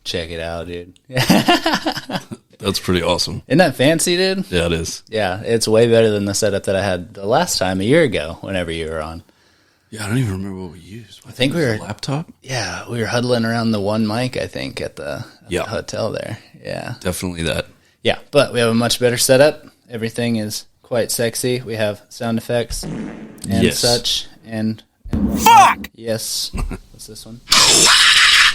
check it out, dude. That's pretty awesome. Isn't that fancy, dude? Yeah, it is. Yeah, it's way better than the setup that I had the last time, a year ago, whenever you were on. Yeah, I don't even remember what we used. I think we were... laptop? Yeah, we were huddling around the one mic, I think, at the hotel there. Yeah. Definitely that. Yeah, but we have a much better setup. Everything is quite sexy. We have sound effects and such. And fuck! Yes. What's this one?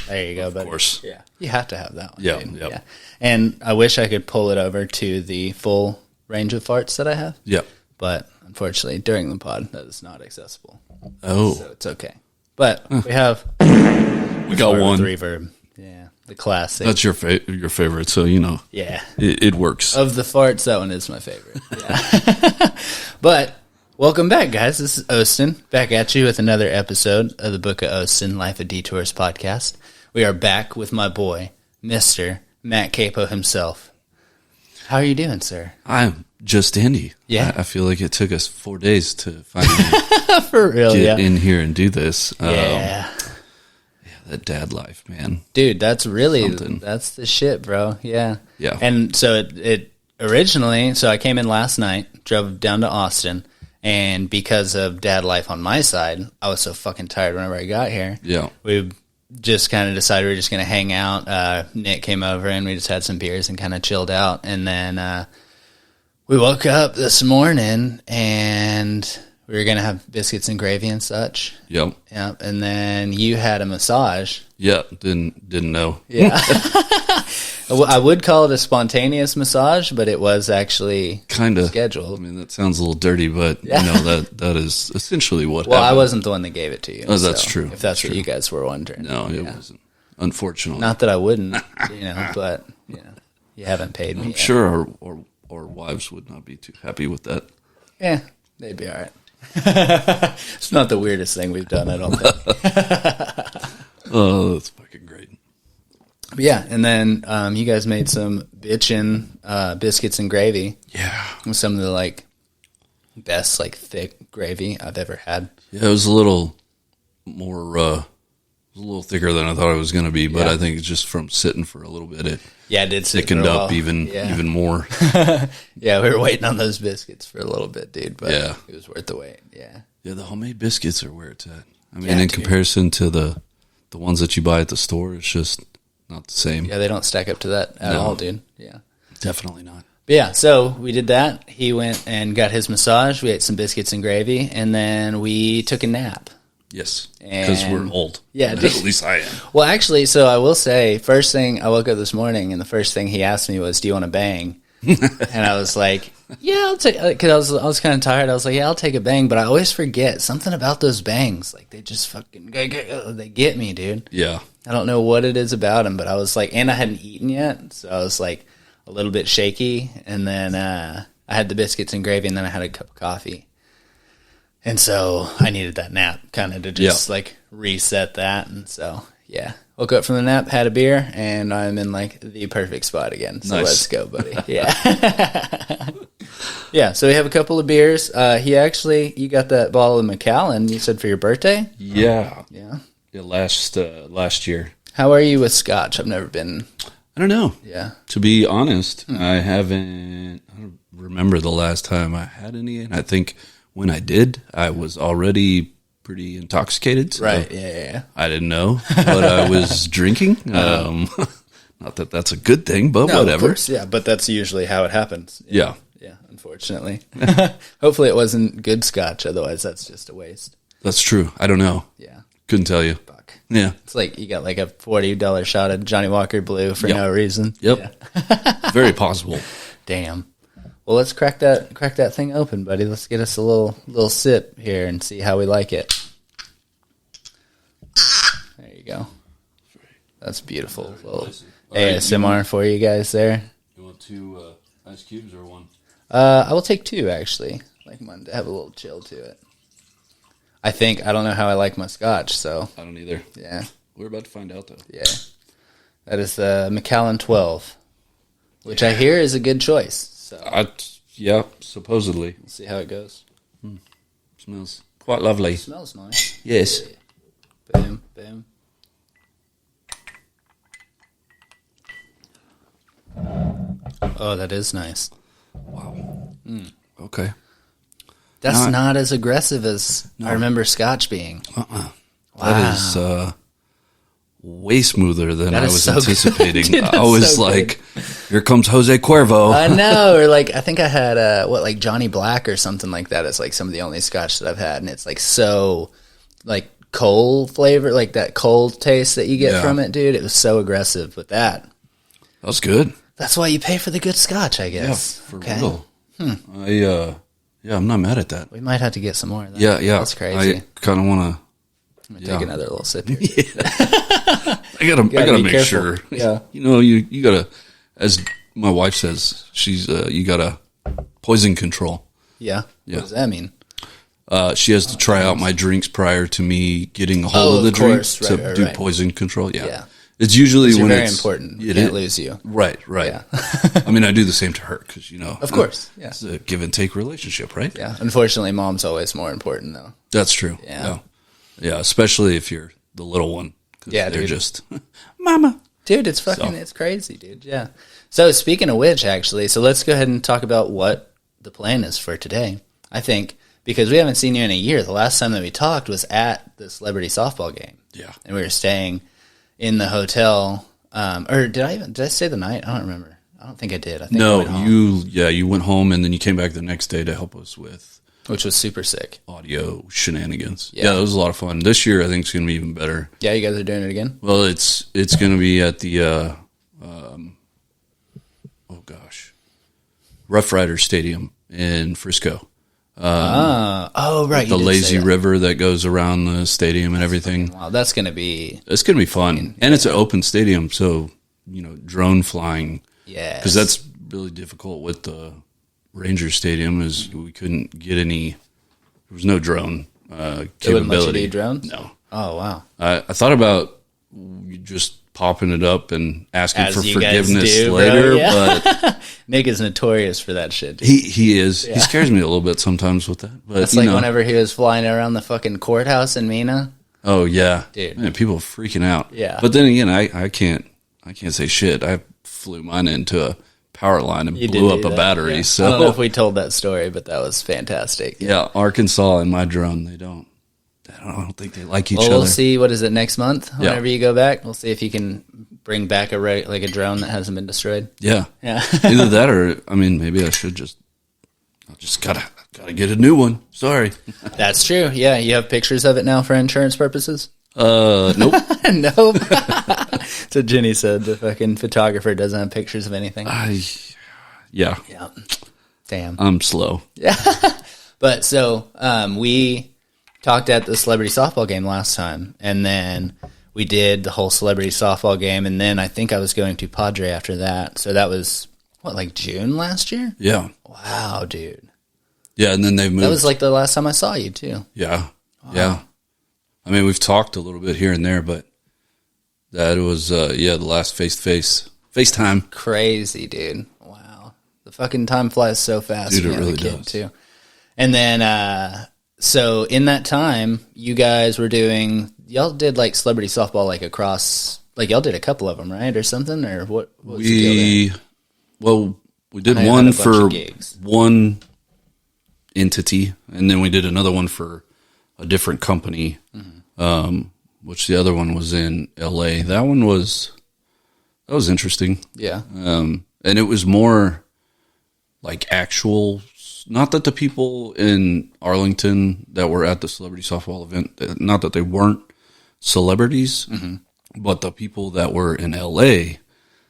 There you go, buddy. Of course. Yeah. You have to have that one. Yeah, dude. yep. Yeah. And I wish I could pull it over to the full range of farts that I have. Yeah. But unfortunately, during the pod, that is not accessible. Oh. So it's okay. But we have... We got one. Reverb. Yeah. The classic. That's your favorite, so, you know. Yeah. It works. Of the farts, that one is my favorite. Yeah. But welcome back, guys. This is Austin, back at you with another episode of the Book of Austin, Life of Detours podcast. We are back with my boy, Mr. Matt Capo himself. How are you doing, sir? I'm just Andy. Yeah. I feel like it took us 4 days to finally For real, get in here and do this. Yeah. That dad life, man. Dude, that's really, Something. that's the shit, bro. Yeah. Yeah. And so it originally, so I came in last night, drove down to Austin, and because of dad life on my side, I was so fucking tired whenever I got here. Yeah. We just kind of decided we were just going to hang out. Nick came over and we just had some beers and kind of chilled out. And then we woke up this morning and we were going to have biscuits and gravy and such. Yep. Yep. And then you had a massage. Yeah. Didn't know. Yeah. I would call it a spontaneous massage, but it was actually Kind of scheduled. I mean, that sounds a little dirty, but Yeah. you know that is essentially what Well, happened. I wasn't the one that gave it to you. Oh, that's so true. If that's what you guys were wondering. No, it wasn't. Unfortunately. Not that I wouldn't, but you haven't paid me. I'm yet. sure our wives would not be too happy with that. Yeah, they'd be all right. It's not the weirdest thing we've done, I don't think. Oh, that's fucking great. But yeah, and then you guys made some bitchin' biscuits and gravy. Yeah. With some of the best thick gravy I've ever had. Yeah, it was a little more, a little thicker than I thought it was going to be, but I think it's just from sitting for a little bit, it It sit thickened for a up while. even more. Yeah, we were waiting on those biscuits for a little bit, dude, but Yeah. it was worth the wait. Yeah. Yeah, the homemade biscuits are where it's at. I mean, Yeah, in dude. comparison to the ones that you buy at the store, it's just not the same. Yeah, they don't stack up to that at all, dude. Yeah. Definitely not. But yeah, so we did that. He went and got his massage. We ate some biscuits and gravy, and then we took a nap. Yes, because And- we're old. Yeah, At dude. least I am. Well, actually, so I will say, first thing, I woke up this morning, and the first thing he asked me was, "Do you want to bang?" And I was like, "Yeah, I'll take." Because I was kind of tired. I was like, "Yeah, I'll take a bang," but I always forget something about those bangs. Like they just fucking they get me, dude. Yeah. I don't know what it is about them, but I was like, and I hadn't eaten yet, so I was like a little bit shaky. And then I had the biscuits and gravy, and then I had a cup of coffee. And so I needed that nap kind of to just reset that. And so, yeah, woke up from the nap, had a beer, and I'm in the perfect spot again. So Nice. let's go, buddy. Yeah. Yeah. So we have a couple of beers. You got that bottle of Macallan, you said for your birthday? Yeah. Yeah. Yeah, last year. How are you with scotch? I've never been. I don't know. Yeah. To be honest, I don't remember the last time I had any, and I think when I did, I was already pretty intoxicated. So Right. Yeah. I didn't know what I was drinking. Not that that's a good thing, but No, whatever. of course, yeah, but that's usually how it happens. Yeah. Yeah, unfortunately. Hopefully it wasn't good scotch, otherwise that's just a waste. That's true. I don't know. Yeah. Couldn't tell you. Fuck. Yeah. It's like you got a $40 shot of Johnny Walker Blue for Yep. no reason. Yep. Yeah. Very possible. Damn. Well, let's crack that thing open, buddy. Let's get us a little sip here and see how we like it. There you go. That's beautiful. Little ASMR for you guys there. You want 2 ice cubes or 1? I will take 2, actually. Like mine to have a little chill to it. I don't know how I like my scotch, so I don't either. yeah. We're about to find out, though. Yeah. That is the Macallan 12, which I hear is a good choice. So Yeah, supposedly. we'll see how it goes. Smells quite lovely. Smells nice. Yes. Boom, boom. Oh, that is nice. Wow. Okay. That's not as aggressive as I remember Scotch being. Wow. That is way smoother than I was so anticipating. Dude, I was so like, here comes Jose Cuervo. I know. Or like, I think I had like Johnny Black or something like that. It's like some of the only Scotch that I've had, and it's like so like coal flavor, like that coal taste that you get from it, dude. It was so aggressive with that. That was good. That's why you pay for the good Scotch, I guess. Yeah, for real. I'm not mad at that. We might have to get some more of that. Yeah. That's crazy. I kind of want to. I'm gonna take another little sip here. I gotta make sure. Yeah. You gotta, as my wife says, you gotta poison control. Yeah. Yeah. What does that mean? She has to try out my drinks prior to me getting a hold of the drinks to do poison control. Yeah. It's usually when very it's important. You can't lose you. Right. Yeah. I mean, I do the same to her because of course, yeah, it's a give and take relationship, right? Yeah. Unfortunately, mom's always more important though. That's true. Yeah. Yeah. Especially if you're the little one. Yeah, they're dude. just mama. Dude, it's fucking, it's crazy, dude. Yeah. So speaking of which, actually, so let's go ahead and talk about what the plan is for today. I think because we haven't seen you in a year. The last time that we talked was at the celebrity softball game. Yeah. And we were staying in the hotel. Or did I stay the night? I don't remember. I don't think I did. I think I went home, you went home and then you came back the next day to help us with which was super sick. audio shenanigans. Yeah, it was a lot of fun. This year I think it's going to be even better. Yeah, you guys are doing it again? Well, it's going to be at the Rough Rider Stadium in Frisco. Right. The lazy river that goes around the stadium and everything. Wow, that's going to be... It's going to be fun. And it's an open stadium, so, drone flying. Yeah. Because that's really difficult with the Rangers Stadium is we couldn't get any... There was no drone capability. They wouldn't let you do drones? No. Oh, wow. I thought about just popping it up and asking As for you guys forgiveness do, bro, later, yeah. but Nick is notorious for that shit. Dude. he is. Yeah. He scares me a little bit sometimes with that. But That's like whenever he was flying around the fucking courthouse in Mina. Oh yeah, dude. Man, people freaking out. Yeah. But then again, I can't say shit. I flew mine into a power line and blew up a battery. Yeah. So I don't know if we told that story, but that was fantastic. Yeah, Arkansas and my drone, I don't think they like each other. We'll see. What is it next month? Whenever you go back, we'll see if you can bring back a drone that hasn't been destroyed. Yeah. Either that or maybe I just gotta get a new one. Sorry. That's true. Yeah, you have pictures of it now for insurance purposes. Nope. Nope. So Jenny said the fucking photographer doesn't have pictures of anything. Yeah. Damn. I'm slow. Yeah. But so we talked at the celebrity softball game last time, and then we did the whole celebrity softball game, and then I think I was going to Padre after that. So that was like June last year? Yeah. Wow, dude. Yeah, and then they've moved. That was like the last time I saw you too. Yeah. Wow. Yeah. We've talked a little bit here and there, but that was the last face-to-face FaceTime. Crazy, dude. Wow. The fucking time flies so fast. Dude, it really does. Too. And then so in that time, you guys were y'all did like celebrity softball like across, like y'all did a couple of them, right? Or something? Or what was the deal there? Well, we did one for one entity, and then we did another one for a different company, which the other one was in LA. That was interesting. Yeah. And it was more like actual, not that the people in Arlington that were at the celebrity softball event, not that they weren't celebrities, but the people that were in LA,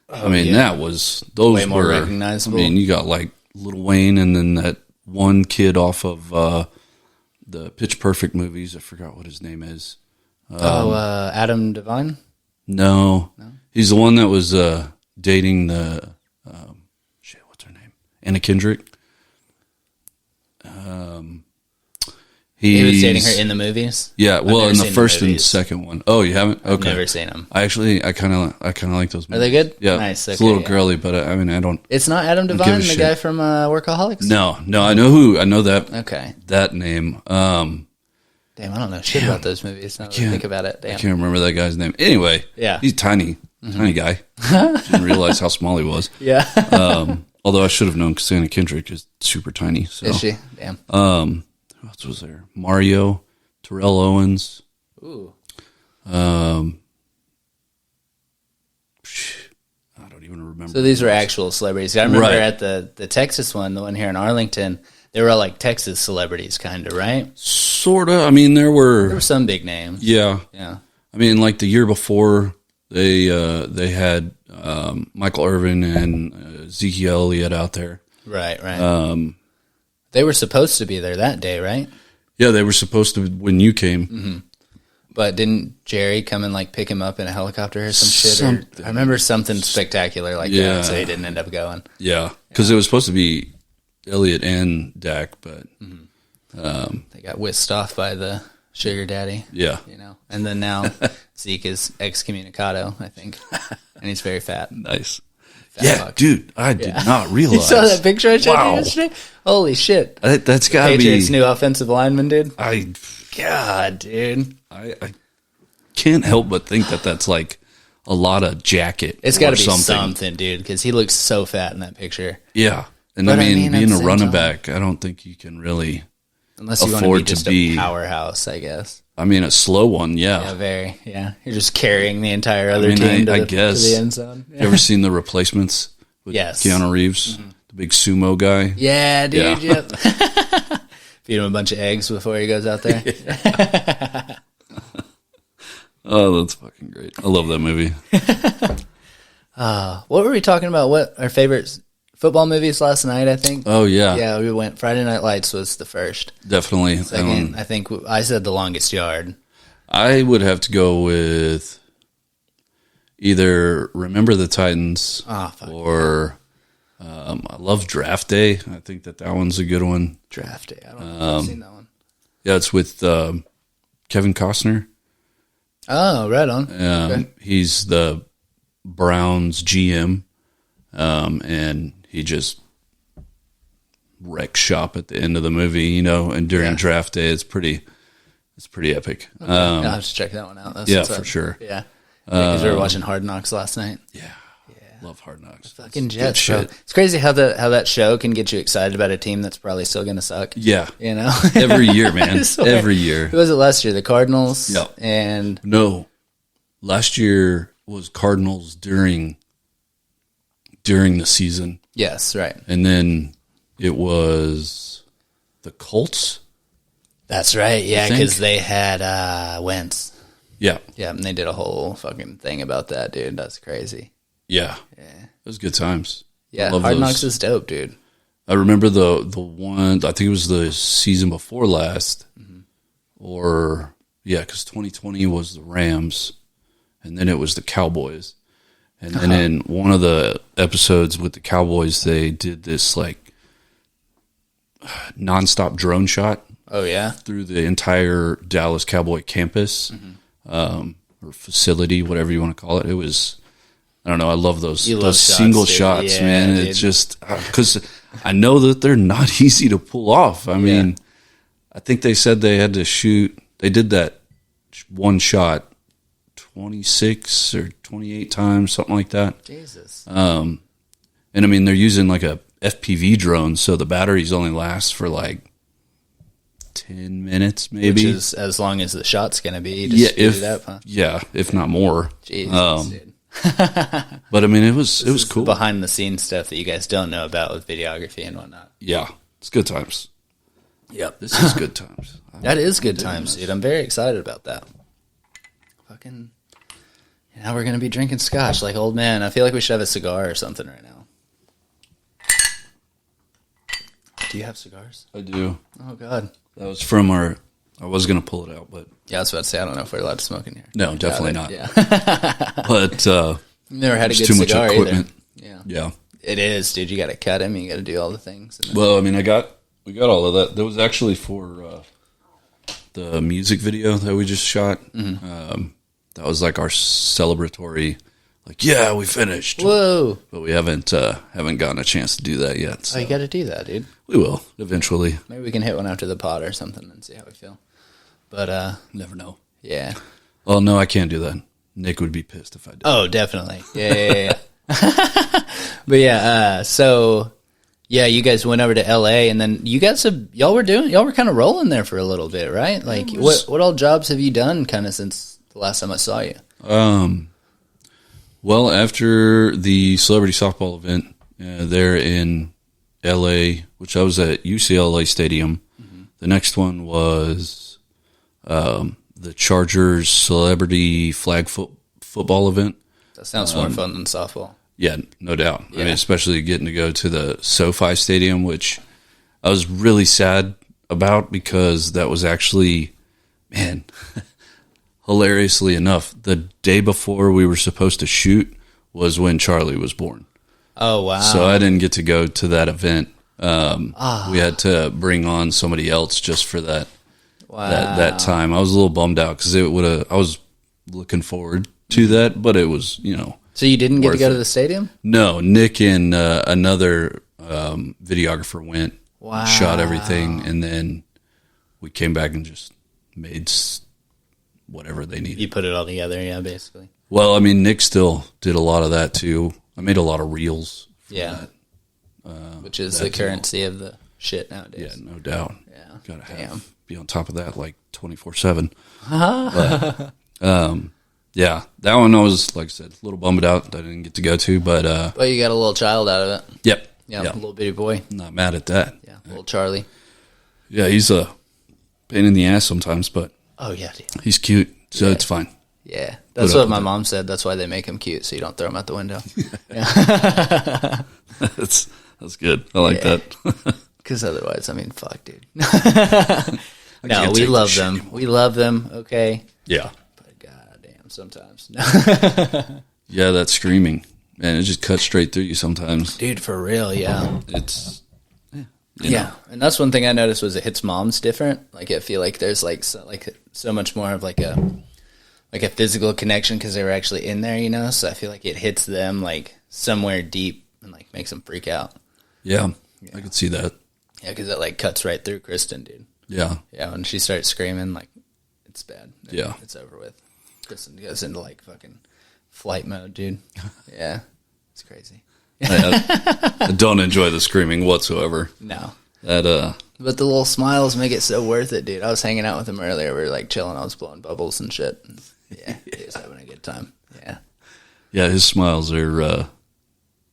that was, those way more were recognizable. You got like Lil Wayne and then that one kid off of the Pitch Perfect movies. I forgot what his name is. Adam Devine? No. He's the one that was dating the, what's her name? Anna Kendrick. He was dating her in the movies? Yeah, well, in the first and second one. Oh, you haven't? Okay. I've never seen them. I kind of like those movies. Are they good? Yeah. Nice. It's a little girly, but I don't. It's not Adam Devine, the guy from Workaholics? No, I know that. Okay. That name. Damn, I don't know shit about those movies. Now that I think about it. Damn. I can't remember that guy's name. Anyway, yeah, he's tiny guy. Didn't realize how small he was. Yeah. Although I should have known because Anna Kendrick is super tiny. So. Is she? Damn. Who else was there? Mario, Terrell Owens. Ooh. I don't even remember. So these were actual celebrities. I remember at the Texas one, the one here in Arlington, they were all like Texas celebrities, kind of, right? Sort of. I mean, there were some big names. Yeah. Yeah. I mean, like the year before, they had Michael Irvin and Zeke Elliott out there. Right, right. They were supposed to be there that day, right? Yeah, they were supposed to when you came. Mm-hmm. But didn't Jerry come and like pick him up in a helicopter or some shit? I remember something spectacular like that, so he didn't end up going. Yeah, because it was supposed to be Elliott and Dak, but they got whisked off by the sugar daddy. Yeah, you know. And then now Zeke is excommunicado, I think, and he's very fat. Nice. Fat fuck. Dude, I did not realize. You saw that picture I showed you yesterday? Holy shit! That's got to be Patriots' new offensive lineman, dude. God, dude. I can't help but think that that's like a lot of jacket. It's got to be something, dude, because he looks so fat in that picture. Yeah, and I mean being a running back, I don't think you can really unless you want to be just a powerhouse, I guess. I mean, a slow one, yeah. Yeah, very. Yeah, you're just carrying the entire other team to the end zone. Yeah. You ever seen The Replacements with Keanu Reeves, the big sumo guy? Yeah, dude. Yeah. Yep. Feed him a bunch of eggs before he goes out there. Yeah. Oh, that's fucking great. I love that movie. What were we talking about? What our favorite football movies last night, I think? Oh, yeah. Yeah, we went Friday Night Lights was the first. Definitely. Second, I think I said The Longest Yard. I would have to go with either Remember the Titans or I love Draft Day. I think that one's a good one. Draft Day. I don't know if I've seen that one. Yeah, it's with Kevin Costner. Oh, right on. Okay. He's the Browns GM, and he just wrecks shop at the end of the movie, you know, and during Draft Day, it's pretty epic. Okay. I'll have to check that one out. That's for sure. Yeah. Because we were watching Hard Knocks last night. Yeah. Love Hard Knocks. Fucking Jets, bro. It's crazy how that show can get you excited about a team that's probably still going to suck. Yeah. You know? Every year, man. Every year. Who was it last year? The Cardinals? Yep. And no. Last year was Cardinals during the season. Yes, right. And then it was the Colts. That's right. Yeah, because they had Wentz. Yeah. Yeah, and they did a whole fucking thing about that, dude. That's crazy. Yeah. It was good times. Yeah, Hard Knocks is dope, dude. I remember the one, I think it was the season before last, or, because 2020 was the Rams, and then it was the Cowboys. And then in one of the episodes with the Cowboys, they did this, like, nonstop drone shot. Oh, yeah? Through the entire Dallas Cowboy campus, or facility, whatever you want to call it. It was... I don't know. I love those single shots, man. It's just because I know that they're not easy to pull off. I mean, I think they said they had to shoot. They did that one shot 26 or 28 times, something like that. Jesus. And I mean, they're using like a FPV drone, so the batteries only last for like 10 minutes, maybe. Which is as long as the shot's going to be. Just if not more. Jesus, dude. But I mean, it was cool. Behind the scenes stuff that you guys don't know about with videography and whatnot. Yeah, it's good times. Yep, this is good times. That is good times, dude. I'm very excited about that. Fucking, now we're gonna be drinking scotch like old man. I feel like we should have a cigar or something right now. Do you have cigars? I do. Oh God, that was from our. I was gonna pull it out, but I was about to say I don't know if we're allowed to smoke in here. No, definitely not. Yeah, but never had a good cigar either. Yeah, it is, dude. You got to cut him. You got to do all the things. Well, I mean, we got all of that. That was actually for the music video that we just shot. That was like our celebratory. Like, we finished. Whoa! But we haven't gotten a chance to do that yet. So. Oh, you got to do that, dude. We will eventually. Maybe we can hit one after the pod or something and see how we feel. But never know. Yeah. Well, no, I can't do that. Nick would be pissed if I did. Oh, definitely. Yeah. But so Yeah, you guys went over to LA, and then y'all were kind of rolling there for a little bit, right? Like, what all jobs have you done kind of since the last time I saw you? Well, after the celebrity softball event there in LA, which I was at UCLA Stadium, the next one was the Chargers celebrity flag football event. That sounds more fun than softball. Yeah, no doubt. Yeah. I mean, especially getting to go to the SoFi Stadium, which I was really sad about because that was actually, man, hilariously enough, the day before we were supposed to shoot was when Charlie was born. Oh, wow. So I didn't get to go to that event. We had to bring on somebody else just for that. Wow. That time. I was a little bummed out because I was looking forward to that, but it was, So you didn't get to go to the stadium? No, Nick and another videographer went, shot everything, and then we came back and just made whatever they needed. You put it all together, yeah, basically. Well, I mean, Nick still did a lot of that too. I made a lot of reels. Yeah, which is the currency of the shit nowadays. Yeah, no doubt. Yeah, gotta be on top of that like 24/7. Yeah, that one I was, like I said, a little bummed out that I didn't get to go to, but you got a little child out of it. Yep. Yeah, a little bitty boy. Not mad at that. Yeah, little Charlie. Yeah, he's a pain in the ass sometimes, but oh yeah, dude. He's cute, so it's fine. Yeah, that's what my mom said. That's why they make him cute, so you don't throw him out the window. Yeah. that's good. I like that. Because otherwise, I mean, fuck, dude. No, we love them. Anymore. We love them. Okay. Yeah. But goddamn, sometimes. Yeah, that screaming, man, it just cuts straight through you sometimes. Dude, for real, yeah. It's yeah, and that's one thing I noticed was it hits moms different. Like I feel like there's so much more of like a physical connection because they were actually in there, So I feel like it hits them like somewhere deep and like makes them freak out. Yeah. I could see that. Yeah, because it like cuts right through Kristen, dude. Yeah. Yeah, when she starts screaming, like it's bad. Yeah, it's over with. Kristen goes into like fucking flight mode, dude. Yeah, it's crazy. I don't enjoy the screaming whatsoever. No. But the little smiles make it so worth it, dude. I was hanging out with him earlier. We were like chilling. I was blowing bubbles and shit. Yeah, he was having a good time. Yeah. Yeah, his smiles are,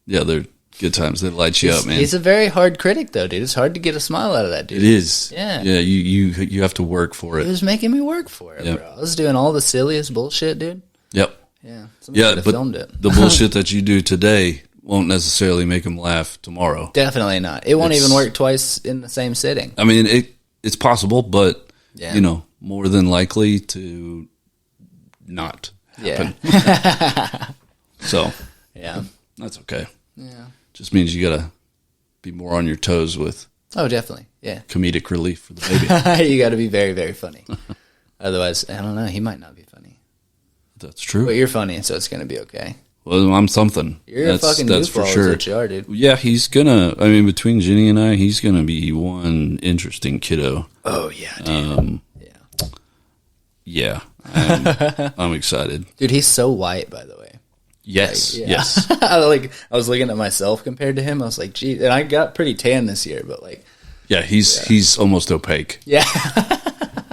they're good times. They light you up, man. He's a very hard critic, though, dude. It's hard to get a smile out of that dude. It is. Yeah. Yeah, you have to work for it. He was making me work for it, bro. I was doing all the silliest bullshit, dude. Yep. Yeah. Somebody could have filmed it. The bullshit that you do today won't necessarily make him laugh tomorrow. Definitely not. It won't even work twice in the same sitting. I mean, it's possible, but, more than likely to not happen. Yeah. So, yeah. That's okay. Yeah. Just means you got to be more on your toes with definitely. Yeah. Comedic relief for the baby. You got to be very, very funny. Otherwise, I don't know. He might not be funny. That's true. But you're funny, so it's going to be okay. Well, I'm something. You're a fucking goofball, for sure. Is what you are, dude. Yeah, he's gonna. I mean, between Jenny and I, he's gonna be one interesting kiddo. Oh yeah, dude. Yeah. I'm excited, dude. He's so white, by the way. Yes, like, yes. I was looking at myself compared to him. I was like, gee, and I got pretty tan this year, but like, yeah, he's almost opaque. Yeah,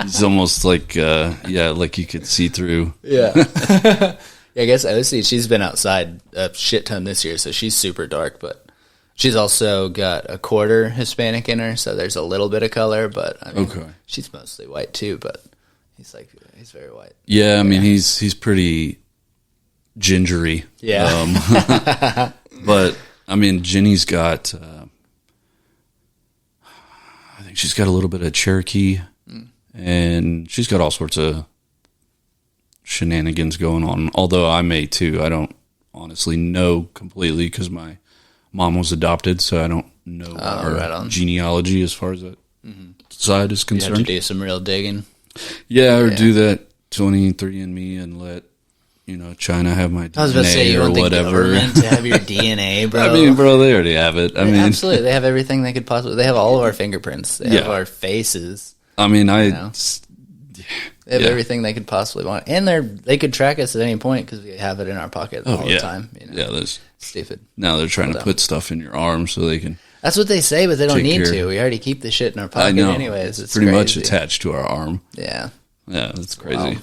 he's almost like like you could see through. Yeah. I guess OC, she's been outside a shit ton this year, so she's super dark, but she's also got a quarter Hispanic in her, so there's a little bit of color, but I mean, she's mostly white too, but he's very white. Yeah, I mean, he's pretty gingery. Yeah. But, I mean, Jenny's got, I think she's got a little bit of Cherokee, and she's got all sorts of shenanigans going on, although I may too. I don't honestly know completely because my mom was adopted, so I don't know our genealogy as far as that side is concerned. You have to do some real digging. Yeah, or do that 23andMe and let China have my DNA. I was about to say, you want the government to have your DNA, bro. I mean, bro, they already have it. I mean, absolutely, they have everything they could possibly. They have all of our fingerprints. They have our faces. I mean, They have everything they could possibly want, and they could track us at any point because we have it in our pocket all the time. Yeah, that's stupid. Now they're trying to put stuff in your arm so they can. That's what they say, but they don't Take need care. to. We already keep the shit in our I pocket know. anyways. It's pretty much crazy. attached to our arm. Yeah. Yeah, that's crazy. Wow.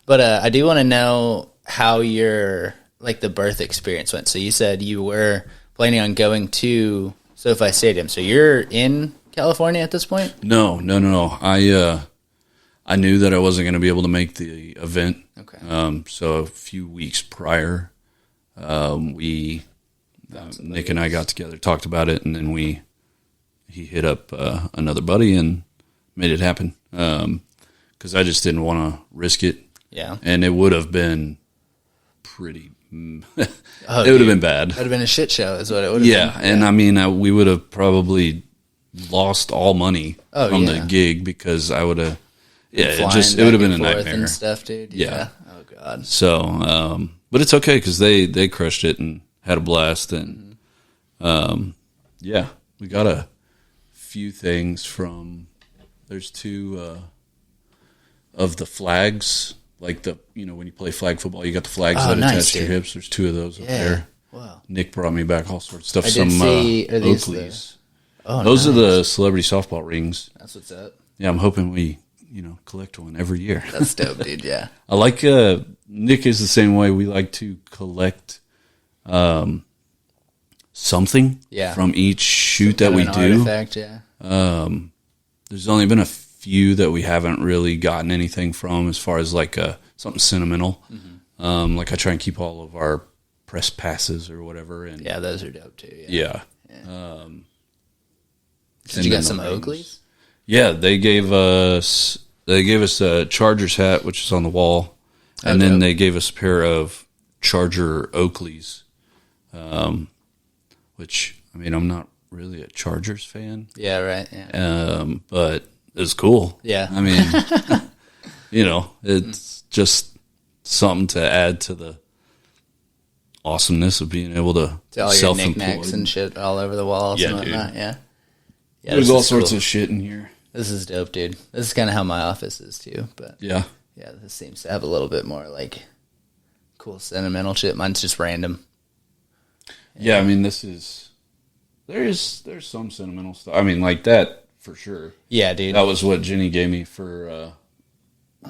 But I do want to know how your, like, the birth experience went. So you said you were planning on going to SoFi Stadium. So you're in California at this point? No. I knew that I wasn't going to be able to make the event. Okay. So a few weeks prior, Nick and I got together, talked about it, and then he hit up another buddy and made it happen. Because I just didn't want to risk it. Yeah. And it would have been pretty. It would have been bad. That would have been a shit show, is what it would have Yeah, been. and I mean, we would have probably lost all money from the gig because I would have. Yeah, it would have been a nightmare and stuff, dude. Yeah. Oh god. So, but it's okay because they crushed it and had a blast, and yeah, we got a few things from. There's two of the flags, like when you play flag football, you got the flags that attach to your hips. There's two of those up there. Wow. Nick brought me back all sorts of stuff. I Some did see, are these Oakleys. Oh, Those nice. are the celebrity softball rings. That's what's up. Yeah, I'm hoping we collect one every year. That's dope, dude. Yeah. I like Nick is the same way. We like to collect something from each shoot that we do. Artifact, yeah. There's only been a few that we haven't really gotten anything from as far as like something sentimental. Mm-hmm. Like I try and keep all of our press passes or whatever. And yeah, those are dope too. Yeah. Did you get some Oakleys? Yeah, they gave us a Chargers hat, which is on the wall, and then they gave us a pair of Charger Oakleys, which I mean I'm not really a Chargers fan. Yeah, right. Yeah. But it's cool. Yeah. I mean, it's just something to add to the awesomeness of being able to all your knickknacks and shit all over the walls and whatnot. Dude. Yeah. There's all sorts of shit in here. This is dope, dude. This is kind of how my office is too. But yeah, this seems to have a little bit more like cool sentimental shit. Mine's just random. Yeah, I mean, there's some sentimental stuff. I mean, like that for sure. Yeah, dude. That was what Jenny gave me for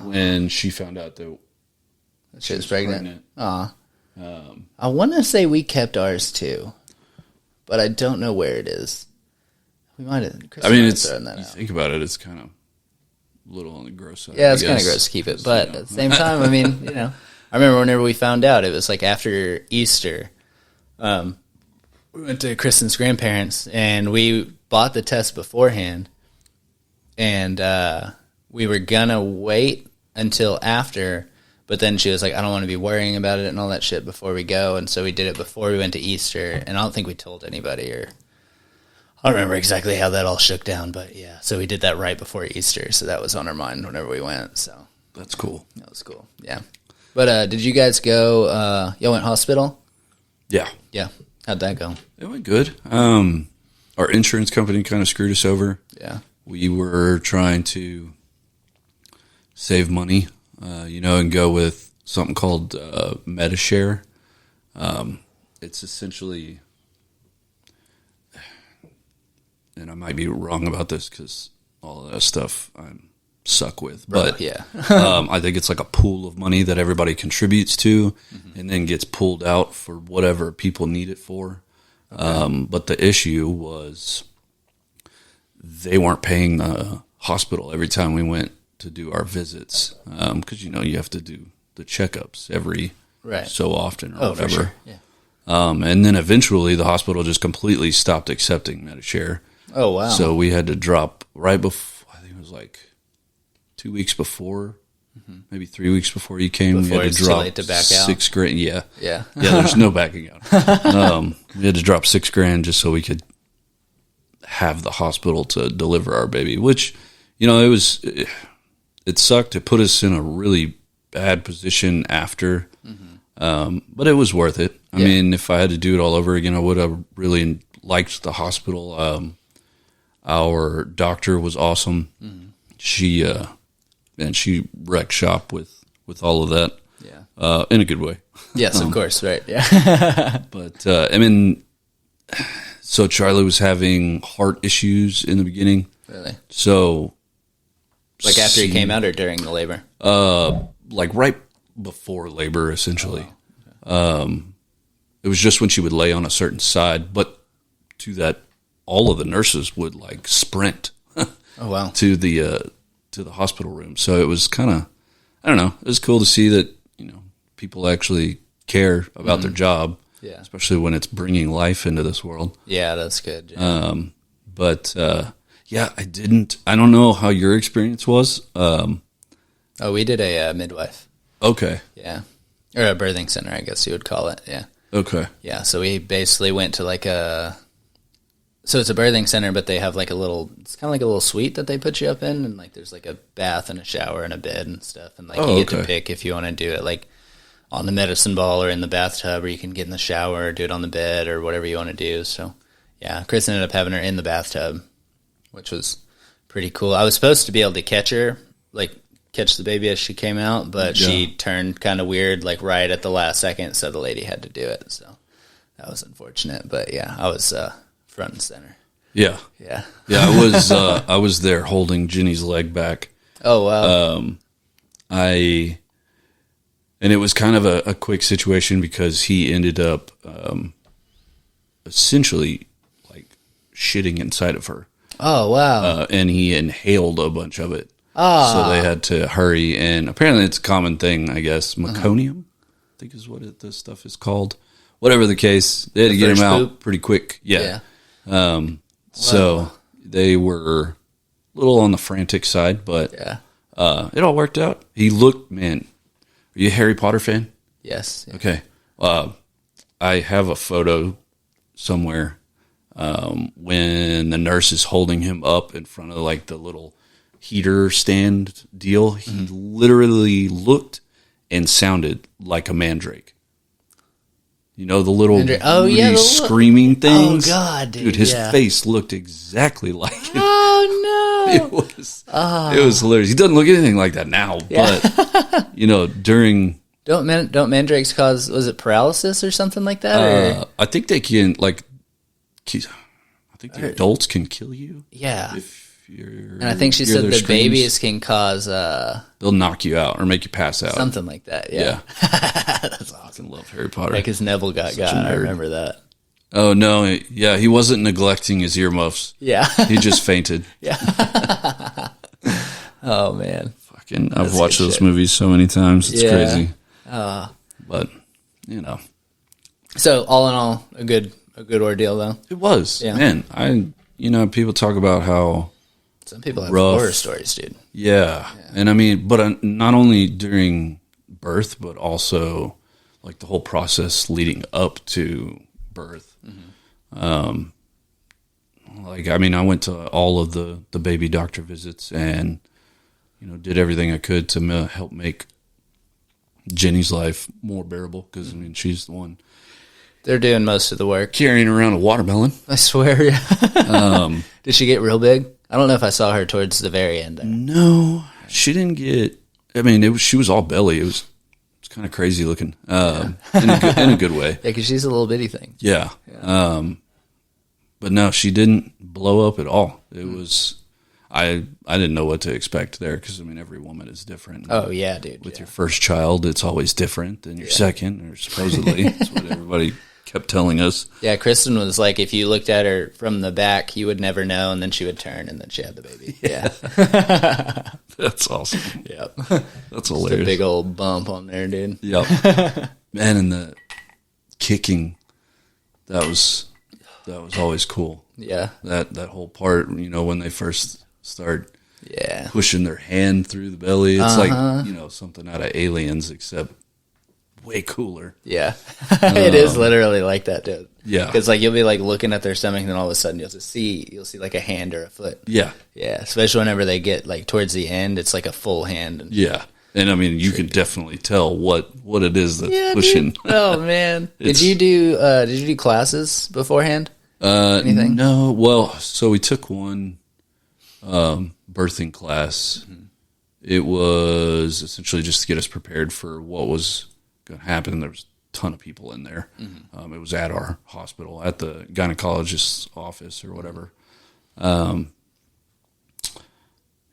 when she found out that she was pregnant. Aw. I want to say we kept ours too, but I don't know where it is. We might have. I mean, think about it, it's kind of a little on the gross side. Yeah, it's kind of gross to keep it, but at the same time, I mean, I remember whenever we found out, it was like after Easter. We went to Kristen's grandparents, and we bought the test beforehand, and we were gonna wait until after, but then she was like, I don't want to be worrying about it and all that shit before we go, and so we did it before we went to Easter, and I don't think we told anybody, or I don't remember exactly how that all shook down, but yeah, so we did that right before Easter, so that was on our mind whenever we went, so. That's cool. That was cool, yeah. But did you guys go, y'all went hospital? Yeah. Yeah. How'd that go? It went good. Our insurance company kind of screwed us over. Yeah. We were trying to save money, and go with something called MediShare. It's essentially, and I might be wrong about this because all of that stuff I'm suck with, but yeah. I think it's like a pool of money that everybody contributes to and then gets pulled out for whatever people need it for. Okay. But the issue was they weren't paying the hospital every time we went to do our visits because, you have to do the checkups every so often or whatever. For sure. Yeah. And then eventually the hospital just completely stopped accepting MediShare. Oh, wow. So we had to drop right before, I think it was like 2 weeks before, maybe 3 weeks before you came. Before we had it's to drop too late to back out. $6,000. Yeah. Yeah. Yeah, there's no backing out. We had to drop $6,000 just so we could have the hospital to deliver our baby, which, it sucked. It put us in a really bad position after, but it was worth it. I mean, if I had to do it all over again, I would have really liked the hospital. Our doctor was awesome. She wrecked shop with all of that. Yeah. In a good way. Yes, of course. Right. Yeah. But, I mean, So Charlie was having heart issues in the beginning. Really? So, Like after he came out or during the labor? Like right before labor, essentially. Oh, okay. It was just when she would lay on a certain side, but to that, all of the nurses would like sprint. Oh wow! To the hospital room. So it was kind of, I don't know. It was cool to see that people actually care about their job. Yeah, especially when it's bringing life into this world. Yeah, that's good. Yeah. I don't know how your experience was. We did a midwife. Okay. Yeah. Or a birthing center, I guess you would call it. Yeah. Okay. Yeah. So we basically went to so it's a birthing center, but they have it's kind of like a little suite that they put you up in. And like, there's like a bath and a shower and a bed and stuff. And like, you get to pick if you want to do it like on the medicine ball or in the bathtub, or you can get in the shower or do it on the bed or whatever you want to do. So yeah, Chris ended up having her in the bathtub, which was pretty cool. I was supposed to be able to catch the baby as she came out, but she turned kind of weird, like right at the last second. So the lady had to do it. So that was unfortunate, but yeah, I was, front and center. Yeah. Yeah. Yeah. I was there holding Ginny's leg back. Oh, wow. And it was kind of a quick situation because he ended up, essentially like shitting inside of her. Oh, wow. And he inhaled a bunch of it. So they had to hurry, and apparently it's a common thing, I guess. Meconium, I think is what this stuff is called. Whatever the case, they had to get him out pretty quick. Yeah. So they were a little on the frantic side, but it all worked out. He looked, man, are you a Harry Potter fan? Yes. Yeah. Okay. I have a photo somewhere when the nurse is holding him up in front of like the little heater stand deal. He literally looked and sounded like a mandrake. You know, the little screaming things? Oh, God, dude. His face looked exactly like it. Oh, no. It was hilarious. He doesn't look anything like that now, but, during... Don't mandrakes cause, was it paralysis or something like that? I think they can, I think the adults can kill you. Yeah. And I think she said the babies can cause... they'll knock you out or make you pass out. Something like that, yeah. That's awesome. I love Harry Potter. Like his Neville got. I remember that. Oh, no. Yeah, he wasn't neglecting his earmuffs. Yeah. He just fainted. Yeah. Oh, man. I've watched those movies so many times. It's crazy. But, So, all in all, a good ordeal, though. It was. Yeah. Man, people talk about how... Some people have rough horror stories, dude. Yeah. And I mean, but not only during birth, but also like the whole process leading up to birth. Mm-hmm. I went to all of the baby doctor visits and, did everything I could to help make Jenny's life more bearable because, she's the one. They're doing most of the work. Carrying around a watermelon. I swear, yeah. Did she get real big? I don't know if I saw her towards the very end there. No, she didn't get... she was all belly. It's kind of crazy looking in a good way. Yeah, because she's a little bitty thing. Yeah. But no, she didn't blow up at all. It was... I didn't know what to expect there because, every woman is different. Oh, yeah, dude. With your first child, it's always different than your second, or supposedly. That's what everybody kept telling us. Yeah, Kristen was like, if you looked at her from the back, you would never know, and then she would turn, and then she had the baby. Yeah. That's awesome. Yep. That's hilarious. A big old bump on there, dude. Yep. Man, and the kicking, that was always cool. Yeah. That whole part, when they first start pushing their hand through the belly. It's like, something out of Aliens, except way cooler. Yeah. It is literally like that, dude. Yeah. Because you'll be looking at their stomach and then all of a sudden you'll see like a hand or a foot. Yeah. Yeah. Especially whenever they get towards the end, it's like a full hand. Yeah. And you can definitely tell what it is that's pushing. Dude. Oh man. Did you do classes beforehand? Anything? No. Well, so we took one birthing class. Mm-hmm. It was essentially just to get us prepared for what was going to happen. There was ton of people in there. It was at our hospital, at the gynecologist's office or whatever.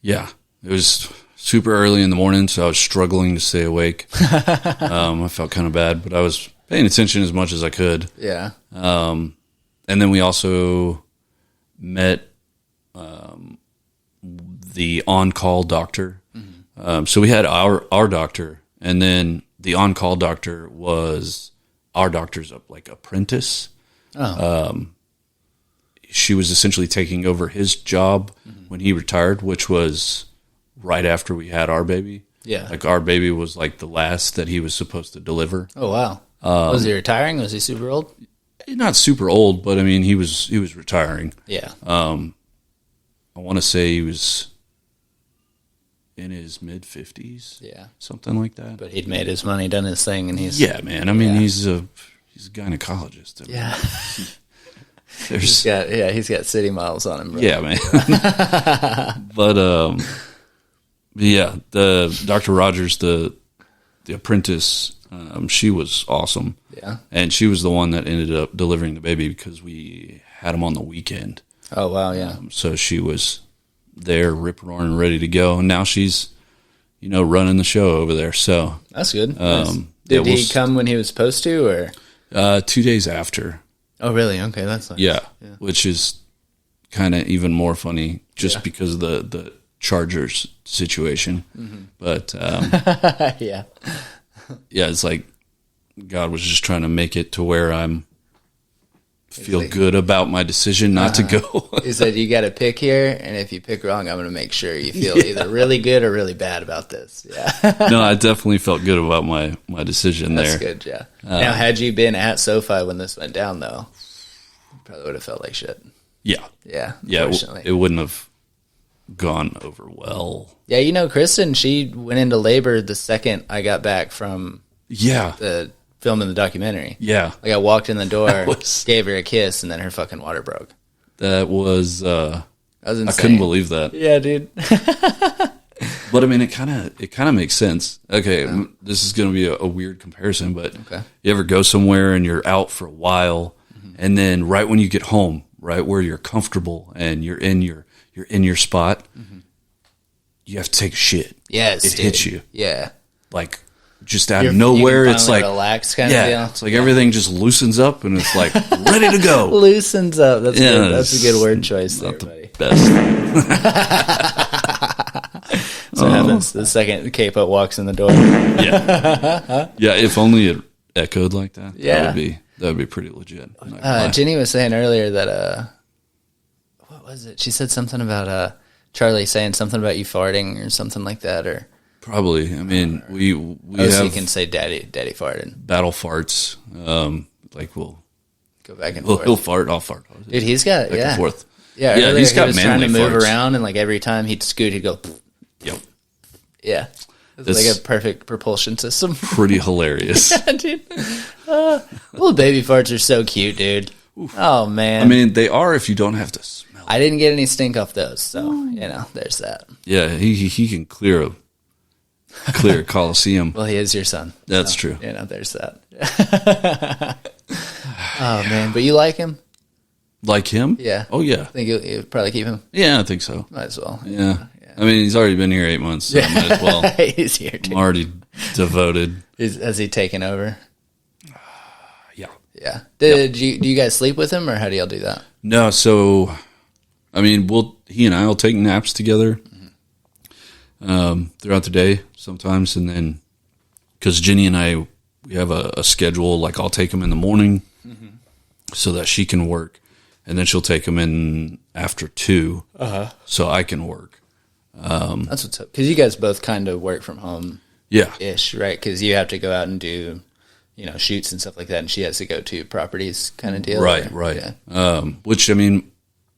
Yeah, it was super early in the morning, so I was struggling to stay awake. I felt kind of bad, but I was paying attention as much as I could. Yeah. And then we also met the on-call doctor. So we had our doctor, and then the on-call doctor was our doctor's like apprentice. She was essentially taking over his job when he retired, which was right after we had our baby. Yeah. Like our baby was like the last that he was supposed to deliver. Oh, wow. Was he retiring? Was he super old? Not super old, but I mean, he was retiring. Yeah. I want to say he was in his mid-50s. Yeah. Something like that. But he'd made his money, done his thing, and he's... Yeah, man. I mean, he's a gynecologist. I mean, Yeah. There's, he's got city miles on him, bro. yeah, man. But yeah, the Dr. Rogers, the apprentice, she was awesome. Yeah. And she was the one that ended up delivering the baby because we had him on the weekend. Oh, wow, yeah. So she was there, rip roaring, ready to go. And now she's, running the show over there. So that's good. Nice. Did he come when he was supposed to, or 2 days after? Oh, really? Okay, that's nice. Yeah. Which is kind of even more funny just because of the Chargers situation. But yeah, it's like God was just trying to make it to where I'm feel good about my decision not to go. He said, you got to pick here, and if you pick wrong, I'm going to make sure you feel either really good or really bad about this. Yeah. No, I definitely felt good about my decision there. That's good, yeah. Now, had you been at SoFi when this went down, though, you probably would have felt like shit. Yeah. Yeah, Yeah, unfortunately. it wouldn't have gone over well. Yeah, Kristen, she went into labor the second I got back from the filming the documentary. Yeah. Like I walked in the door, gave her a kiss, and then her fucking water broke. That was insane. I couldn't believe that. Yeah, dude. But I mean, it kind of makes sense. Okay, this is going to be a weird comparison, but you ever go somewhere and you're out for a while, and then right when you get home, right where you're comfortable and you're in your spot, you have to take a shit. Yes, it hits you. Yeah, like just out of nowhere, it's like relax kind of deal. It's like everything just loosens up and it's like ready to go. Loosens up. That's good. That's a good word choice there, buddy. Best. So what happens the second Capo walks in the door. Yeah. If only it echoed like that. Yeah, that would be pretty legit. Jenny was saying earlier that what was it? She said something about Charlie saying something about you farting or something like that, or probably. I mean, we have, so have you can say daddy farted. Battle farts. Like we'll go back and forth. He'll fart. I'll fart. Dude, he's got back and forth. Yeah, he's got he was manly trying to move farts. around, and like every time he'd scoot, he'd go. Yep. Yeah, it's like a perfect propulsion system. Pretty hilarious. Yeah, dude. Little baby farts are so cute, dude. Oof. Oh man. I mean, they are if you don't have to smell. I didn't get any stink off those, so there's that. Yeah, he can clear a coliseum. Well, he is your son. That's so, true. There's that. Oh man, but you like him? Like him? Yeah. Oh yeah. I think you'll probably keep him. Yeah, I think so. Might as well. Yeah. I mean, he's already been here 8 months, so I might as well. He's here, dude. I'm already devoted. Has he taken over? Yeah. Yeah. Do you guys sleep with him, or how do y'all do that? No, so I mean, he and I will take naps together throughout the day sometimes, and then because Jenny and I we have a schedule. Like I'll take him in the morning so that she can work, and then she'll take him in after 2 so I can work. That's what's up. Because you guys both kind of work from home, ish, right? Because you have to go out and do, shoots and stuff like that, and she has to go to properties, kind of deal. Right. Yeah. Which I mean,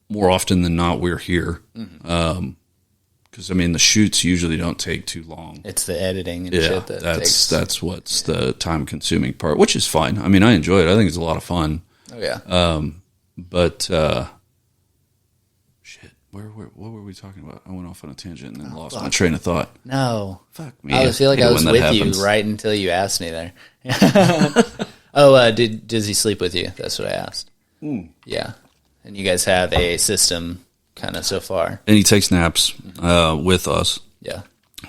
more often than not, we're here. Because I mean, the shoots usually don't take too long. It's the editing and shit that's what's the time consuming part, which is fine. I mean, I enjoy it. I think it's a lot of fun. Oh yeah. But shit. What were we talking about? I went off on a tangent and then lost my train of thought. No. Fuck me. I feel like I was with you right until you asked me there. Oh, does he sleep with you? That's what I asked. Yeah. And you guys have a system kind of so far. And he takes naps with us. Yeah.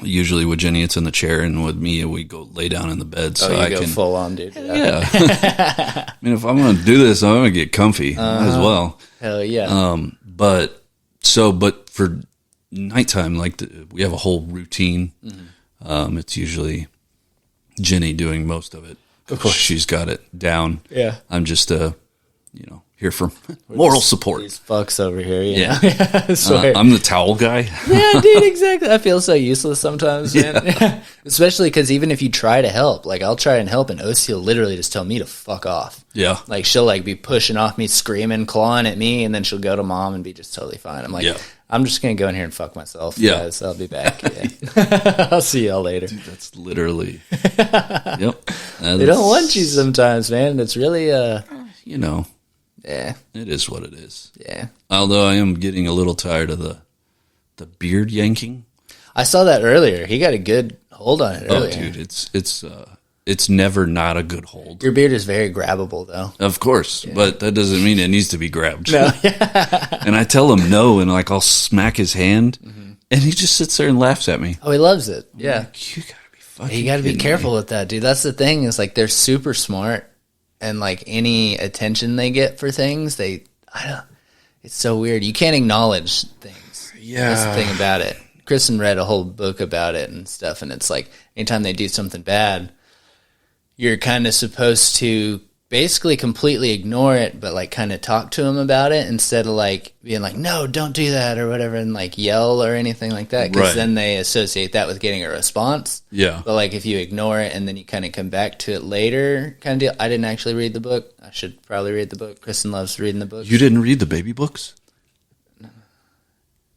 Usually with Jenny, it's in the chair, and with me, we go lay down in the bed. So I go full on, dude. Yeah. I mean, if I'm going to do this, I'm going to get comfy might as well. Hell yeah. But for nighttime, like we have a whole routine. It's usually Jenny doing most of it. Of course, she's got it down. Yeah. I'm just here for moral support. These fucks over here. Yeah. I swear. I'm the towel guy. Yeah, dude, exactly. I feel so useless sometimes, man. Especially because even if you try to help, like I'll try and help, and OC will literally just tell me to fuck off. Yeah. Like she'll like be pushing off me, screaming, clawing at me, and then she'll go to mom and be just totally fine. I'm like, I'm just gonna go in here and fuck myself. Yeah. Guys. I'll be back. Yeah. I'll see y'all later. Dude, that's literally. Yep. They don't want you sometimes, man. It's really Yeah. It is what it is. Yeah. Although I am getting a little tired of the beard yanking. I saw that earlier. He got a good hold on it earlier. Oh, dude, it's never not a good hold. Your beard is very grabbable, though. Of course, but that doesn't mean it needs to be grabbed. No. And I tell him no, and like I'll smack his hand, and he just sits there and laughs at me. Oh, he loves it. Yeah. Like, you gotta be fucking. You got to be kidding careful me. with that, dude. That's the thing is like they're super smart, and like any attention they get for things, it's so weird. You can't acknowledge things. Yeah. That's the thing about it. Kristen read a whole book about it and stuff, and it's like anytime they do something bad, you're kind of supposed to basically completely ignore it, but like kind of talk to them about it instead of like being like, no, don't do that or whatever, and like yell or anything like that, because then they associate that with getting a response. Yeah. But like if you ignore it and then you kind of come back to it later kind of deal. I didn't actually read the book. I should probably read the book. Kristen loves reading the book. You didn't read the baby books?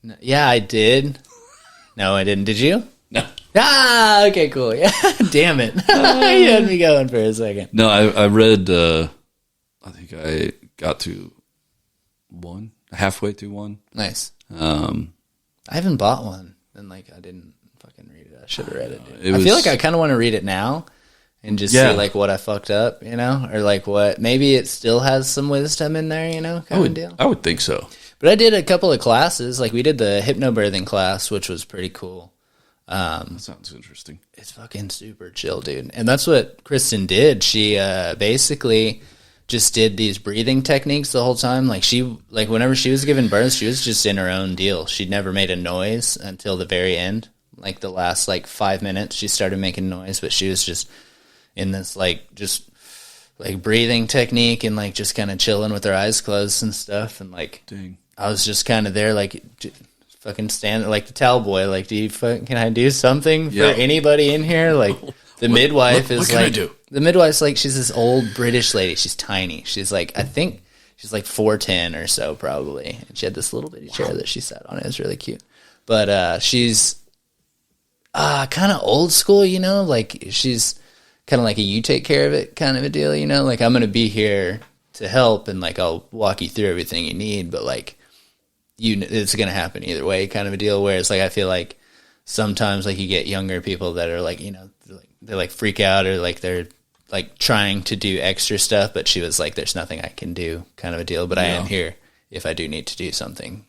No. Yeah, I did. No, I didn't. Did you? No. Ah, okay, cool. Yeah, damn it. You had me going for a second. No, I read, I think I got to halfway through one. Nice. I haven't bought one, and like I didn't fucking read it. I should have read it. Dude. I feel like I kind of want to read it now and just see like what I fucked up, or like what maybe it still has some wisdom in there, kind of deal. I would think so. But I did a couple of classes. Like we did the hypnobirthing class, which was pretty cool. That sounds interesting. It's fucking super chill, dude. And that's what Kristen did. She basically just did these breathing techniques the whole time. Like whenever she was giving birth, she was just in her own deal. She'd never made a noise until the very end. Like the last 5 minutes, she started making noise, but she was just in this just breathing technique and like just kind of chilling with her eyes closed and stuff. And like, dang. I was just kind of there fucking stand like the towel boy. Like, can I do something for anybody in here? Like the midwife is what can I do? The midwife's like, she's this old British lady. She's tiny. She's like, I think she's like 4'10" or so probably. And she had this little bitty chair that she sat on. It was really cute. But she's kind of old school, like she's kind of like a you take care of it kind of a deal, like I'm going to be here to help and like I'll walk you through everything you need, but like it's going to happen either way kind of a deal. Whereas like I feel like sometimes like you get younger people that are like, they like freak out or like they're like trying to do extra stuff, but she was like, there's nothing I can do kind of a deal, but I am here if I do need to do something,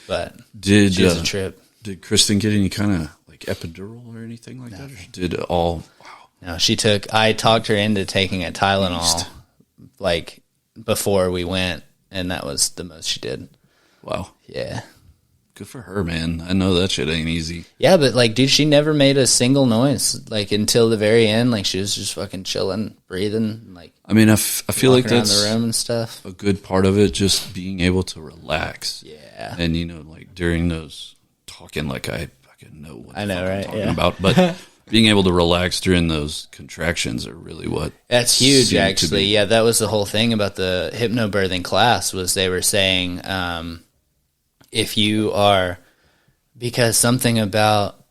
but she was a trip. Did Kristen get any kind of like epidural or anything like that? Or she did it all? Wow. No, I talked her into taking a Tylenol like before we went, and that was the most she did. Wow. Yeah. Good for her, man. I know that shit ain't easy. Yeah, but like, dude, she never made a single noise like until the very end. Like she was just fucking chilling, breathing. Like, I mean, I feel like that's the room and stuff. A good part of it, just being able to relax. Yeah. And like during those talking, like I fucking know what I'm talking about, but being able to relax during those contractions are really what. That's huge, actually. Yeah, that was the whole thing about the hypnobirthing class was they were saying. If you are, because something about,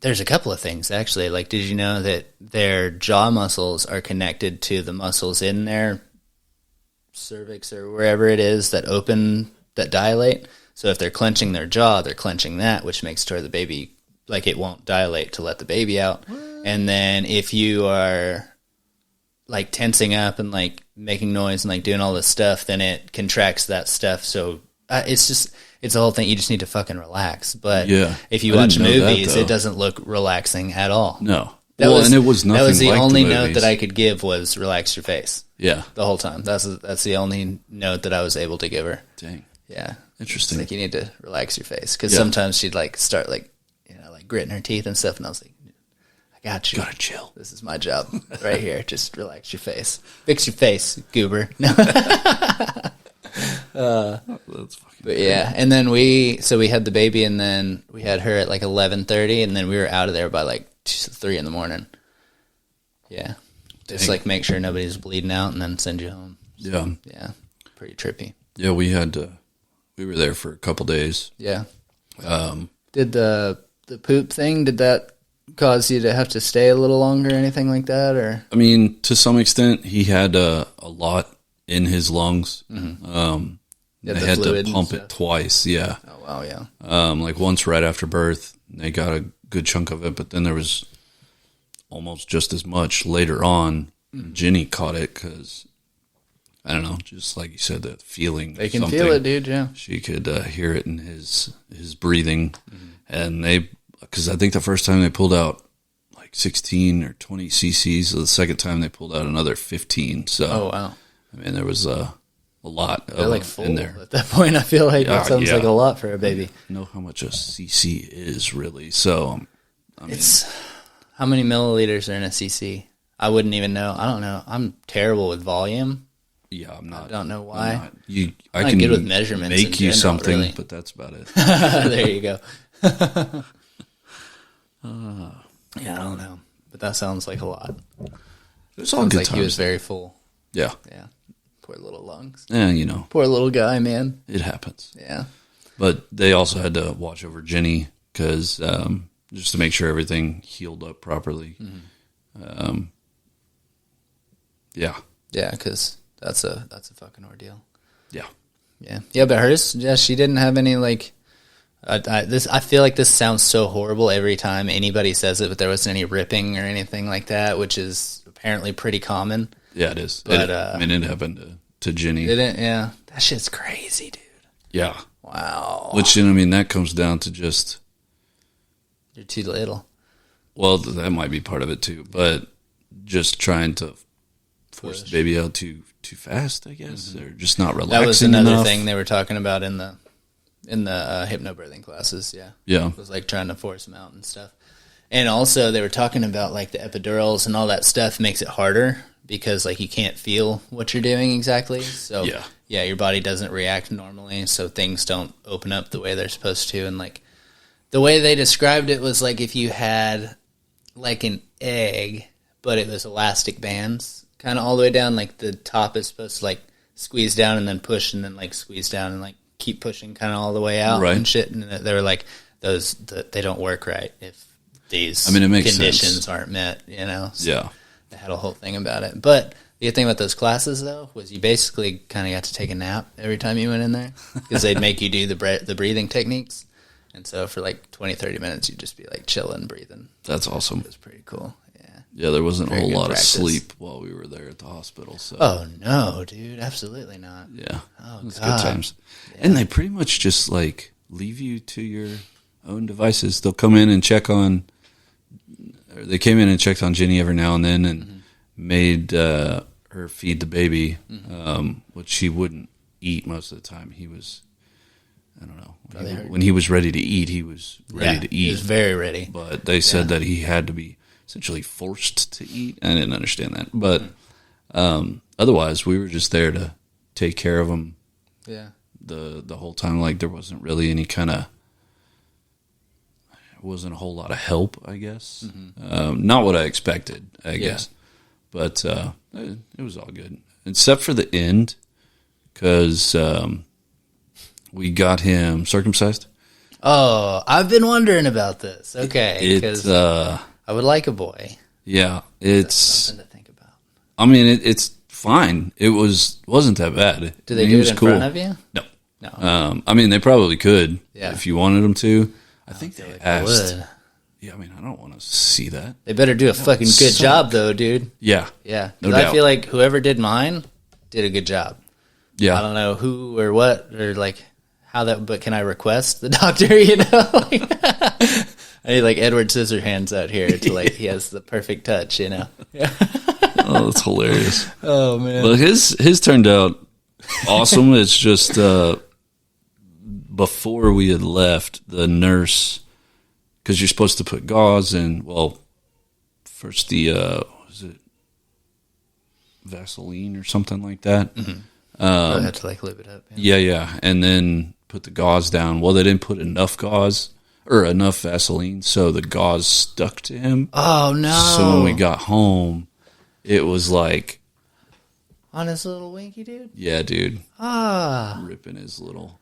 there's a couple of things actually, like did you know that their jaw muscles are connected to the muscles in their cervix or wherever it is that open, that dilate? So if they're clenching their jaw, they're clenching that, which makes sure the baby, like it won't dilate to let the baby out. What? And then if you are like tensing up and like making noise and like doing all this stuff, then it contracts that stuff. So it's a whole thing. You just need to fucking relax. But if you watch movies, it doesn't look relaxing at all. No. And it was nothing. That was the like only the note that I could give was relax your face. Yeah. The whole time. That's the only note that I was able to give her. Dang. Yeah. Interesting. It's like you need to relax your face because sometimes she'd like start like like gritting her teeth and stuff, and I was like, I got you. Gotta chill. This is my job right here. Just relax your face. Fix your face, goober. No. That's fucking But yeah, and then we had the baby, and then we had her at like 11:30, and then we were out of there by like 3 in the morning. Yeah, just like make sure nobody's bleeding out, and then send you home. So, yeah, pretty trippy. Yeah, we were there for a couple days. Yeah. Did the poop thing? Did that cause you to have to stay a little longer, or anything like that? Or I mean, to some extent, he had a lot in his lungs. They had to pump it twice. Yeah. Oh wow, yeah. Like once right after birth, they got a good chunk of it, but then there was almost just as much later on. Jenny caught it because I don't know, just like you said, that feeling. They can feel it, dude. Yeah. She could hear it in his breathing, and because I think the first time they pulled out like 16 or 20 cc's, so the second time they pulled out another 15. So, oh wow. I mean, there was a lot They're like full in there. At that point, I feel like that sounds like a lot for a baby. I know how much a cc is really. So, I mean, it's how many milliliters are in a cc? I wouldn't even know. I don't know. I'm terrible with volume. Yeah, I'm not. I don't know why. I can get with measurements. Make you general, something, really. but that's about it. There you go. Yeah, I don't know, but that sounds like a lot. It's all good like times. He was very full. Yeah. Yeah. Poor little lungs. Yeah, you know. Poor little guy, man. It happens. Yeah. But they also had to watch over Jenny because just to make sure everything healed up properly. Yeah. Yeah, because that's a fucking ordeal. Yeah. Yeah. Yeah, but hers, she didn't have any like. I feel like this sounds so horrible every time anybody says it, but there wasn't any ripping or anything like that, which is apparently pretty common. Yeah, it is. But it happened to Jenny. Didn't? Yeah, that shit's crazy, dude. Yeah. Wow. Which, I mean, that comes down to just you're too little. Well, that might be part of it too, but just trying to force the baby out too fast, I guess, or just not relaxing. That was another enough. thing they were talking about in the hypnobirthing classes. Yeah, it was like trying to force them out and stuff. And also they were talking about like the epidurals and all that stuff makes it harder because like you can't feel what you're doing exactly. So yeah, your body doesn't react normally, so things don't open up the way they're supposed to. And like the way they described it was like if you had like an egg, but it was elastic bands kind of all the way down, like the top is supposed to like squeeze down and then push and then like squeeze down and like keep pushing kind of all the way out and shit. And they were like, they don't work right if these conditions aren't met, you know? So they had a whole thing about it. But the good thing about those classes, though, was you basically kind of got to take a nap every time you went in there because they'd make you do the breathing techniques. And so for like 20, 30 minutes, you'd just be like chilling, breathing. That's awesome. It was pretty cool. Yeah, there wasn't a whole lot of sleep while we were there at the hospital. So. Oh, no, dude. Absolutely not. Yeah. Oh, it was God. good times. Yeah. And they pretty much just, like, leave you to your own devices. They'll come in and check on, or they came in and checked on Jenny every now and then and made her feed the baby, which she wouldn't eat most of the time. He was, I don't know. When he was ready to eat, he was ready to eat. He was very ready. But they said that he had to be essentially forced to eat. I didn't understand that. But otherwise, we were just there to take care of him the whole time. Like, there wasn't really any kind of, wasn't a whole lot of help, I guess. Not what I expected, I guess. But it was all good. Except for the end, because we got him circumcised. Oh, I've been wondering about this. Okay. Because I would like a boy. Yeah, it's something to think about. I mean, it's fine. It wasn't that bad. Did they do it in front of you? No. I mean, they probably could if you wanted them to. I think they asked. Yeah, I mean, I don't want to see that. They better do a fucking good job, though, dude. Yeah. Yeah. No 'Cause I doubt. feel like whoever did mine did a good job. Yeah. I don't know who or what or like how that, but can I request the doctor, you know? Like, I need like Edward Scissorhands out here to like, he has the perfect touch, you know? Yeah. Oh, that's hilarious. Oh, man. But his turned out awesome. It's just before we had left, the nurse, because you're supposed to put gauze in, well, first the, was it Vaseline or something like that? Mm-hmm. I had to like lube it up. Yeah. And then put the gauze down. Well, they didn't put enough gauze or enough Vaseline, so the gauze stuck to him. Oh, no. So when we got home, it was like, on his little winky, dude? yeah, dude, Ah. ripping his little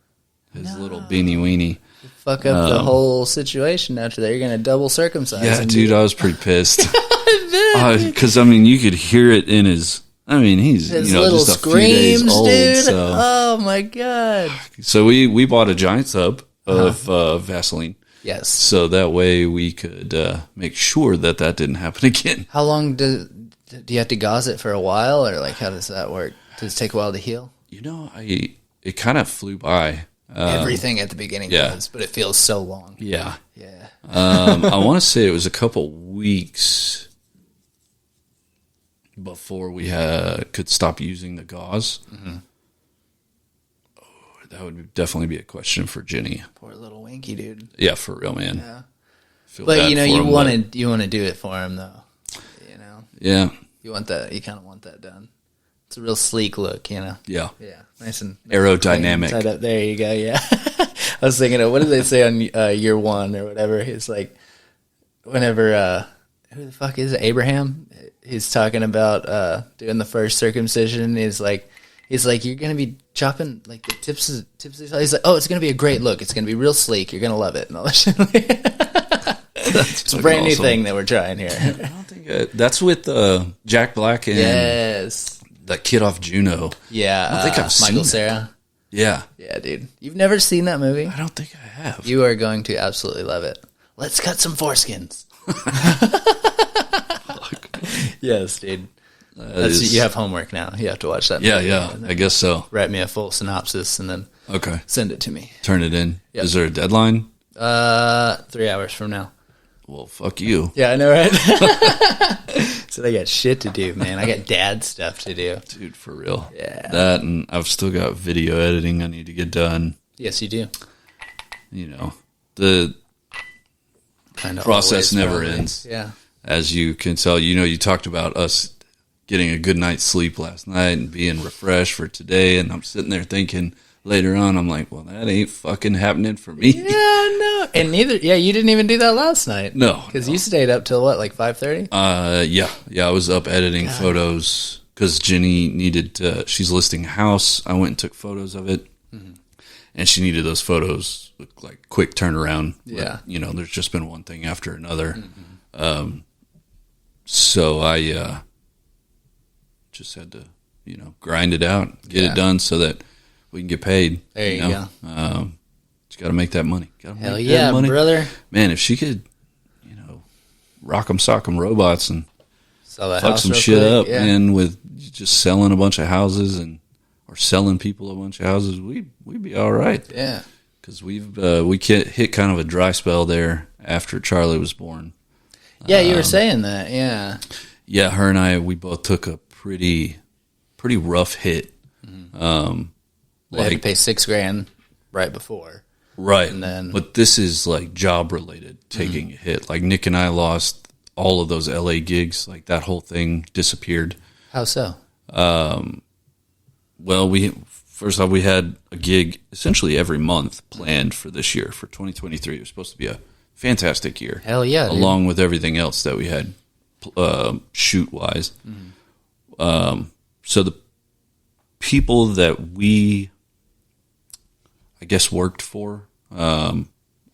beanie weenie. Fuck up the whole situation after that. You're going to double circumcise Yeah, him, dude, I was pretty pissed. Because, I mean, you could hear it in his, I mean, he's, His you know, little just a few days screams, old. dude. So, Oh, my God. so we bought a giant tub of Vaseline. Yes. So that way we could make sure that didn't happen again. How long do you have to gauze it for a while, or like how does that work? Does it take a while to heal? You know, it kind of flew by. Everything at the beginning yeah. does, but it feels so long. Yeah. Yeah. I want to say it was a couple weeks before we could stop using the gauze. Mm-hmm. Oh, that would definitely be a question for Jenny. Poor little Winky, dude. Yeah, for real, man. Yeah. Feel But bad you know, for you him, want to do it for him though. You know, yeah, you want that. You kind of want that done. It's a real sleek look, you know. yeah, Yeah, nice and aerodynamic. tied up. There you go. Yeah, I was thinking of what did they say on year one or whatever? It's like whenever who the fuck is it? Abraham? He's talking about doing the first circumcision. He's like you're gonna be chopping like the tips. He's like, oh, it's gonna be a great look. It's gonna be real sleek. You're gonna love it and all that shit. It's a brand new thing that we're trying here. I don't think that's with Jack Black and Yes. that kid off Juno. Yeah. I don't think I've seen Michael that. Cera. Yeah, Yeah, dude. You've never seen that movie? I don't think I have. You are going to absolutely love it. Let's cut some foreskins. Yes, dude. You have homework now. You have to watch that movie. Yeah, I guess so. Write me a full synopsis and then Okay, send it to me. turn it in. Yep. Is there a deadline? 3 hours from now. Well, fuck you. Yeah, I know, right? So I got shit to do, man. I got dad stuff to do. Dude, for real. Yeah. That, and I've still got video editing I need to get done. Yes, you do. You know, the Kinda process always, never probably. ends. Yeah. As you can tell, you know, you talked about us getting a good night's sleep last night and being refreshed for today. And I'm sitting there thinking later on, I'm like, well, that ain't fucking happening for me. Yeah, no. And you didn't even do that last night. No. Because you stayed up till what, like 5:30? Yeah. I was up editing photos because Jenny needed she's listing a house. I went and took photos of it. Mm-hmm. And she needed those photos, like quick turnaround. Yeah. But, you know, there's just been one thing after another. Mm-hmm. So I just had to, you know, grind it out, get it done so that we can get paid. There you go. Just got to make that money. Hell yeah, brother. Man, if she could, you know, rock'em sock'em robots and Sell that fuck house some real shit quick. up, Yeah. and with just selling a bunch of houses or selling people a bunch of houses, we'd be all right. Yeah. Because we hit kind of a dry spell there after Charlie was born. Yeah, you were saying that. Yeah. Yeah, her and we both took a pretty rough hit. We had to pay $6,000 right before. Right. And then, but this is like job related, taking a hit. Like Nick and I lost all of those LA gigs. Like that whole thing disappeared. how so? Well, first off, we had a gig essentially every month planned for this year, for 2023. It was supposed to be a fantastic year. Hell yeah, dude. Along with everything else that we had shoot-wise. So the people that we, I guess, worked for or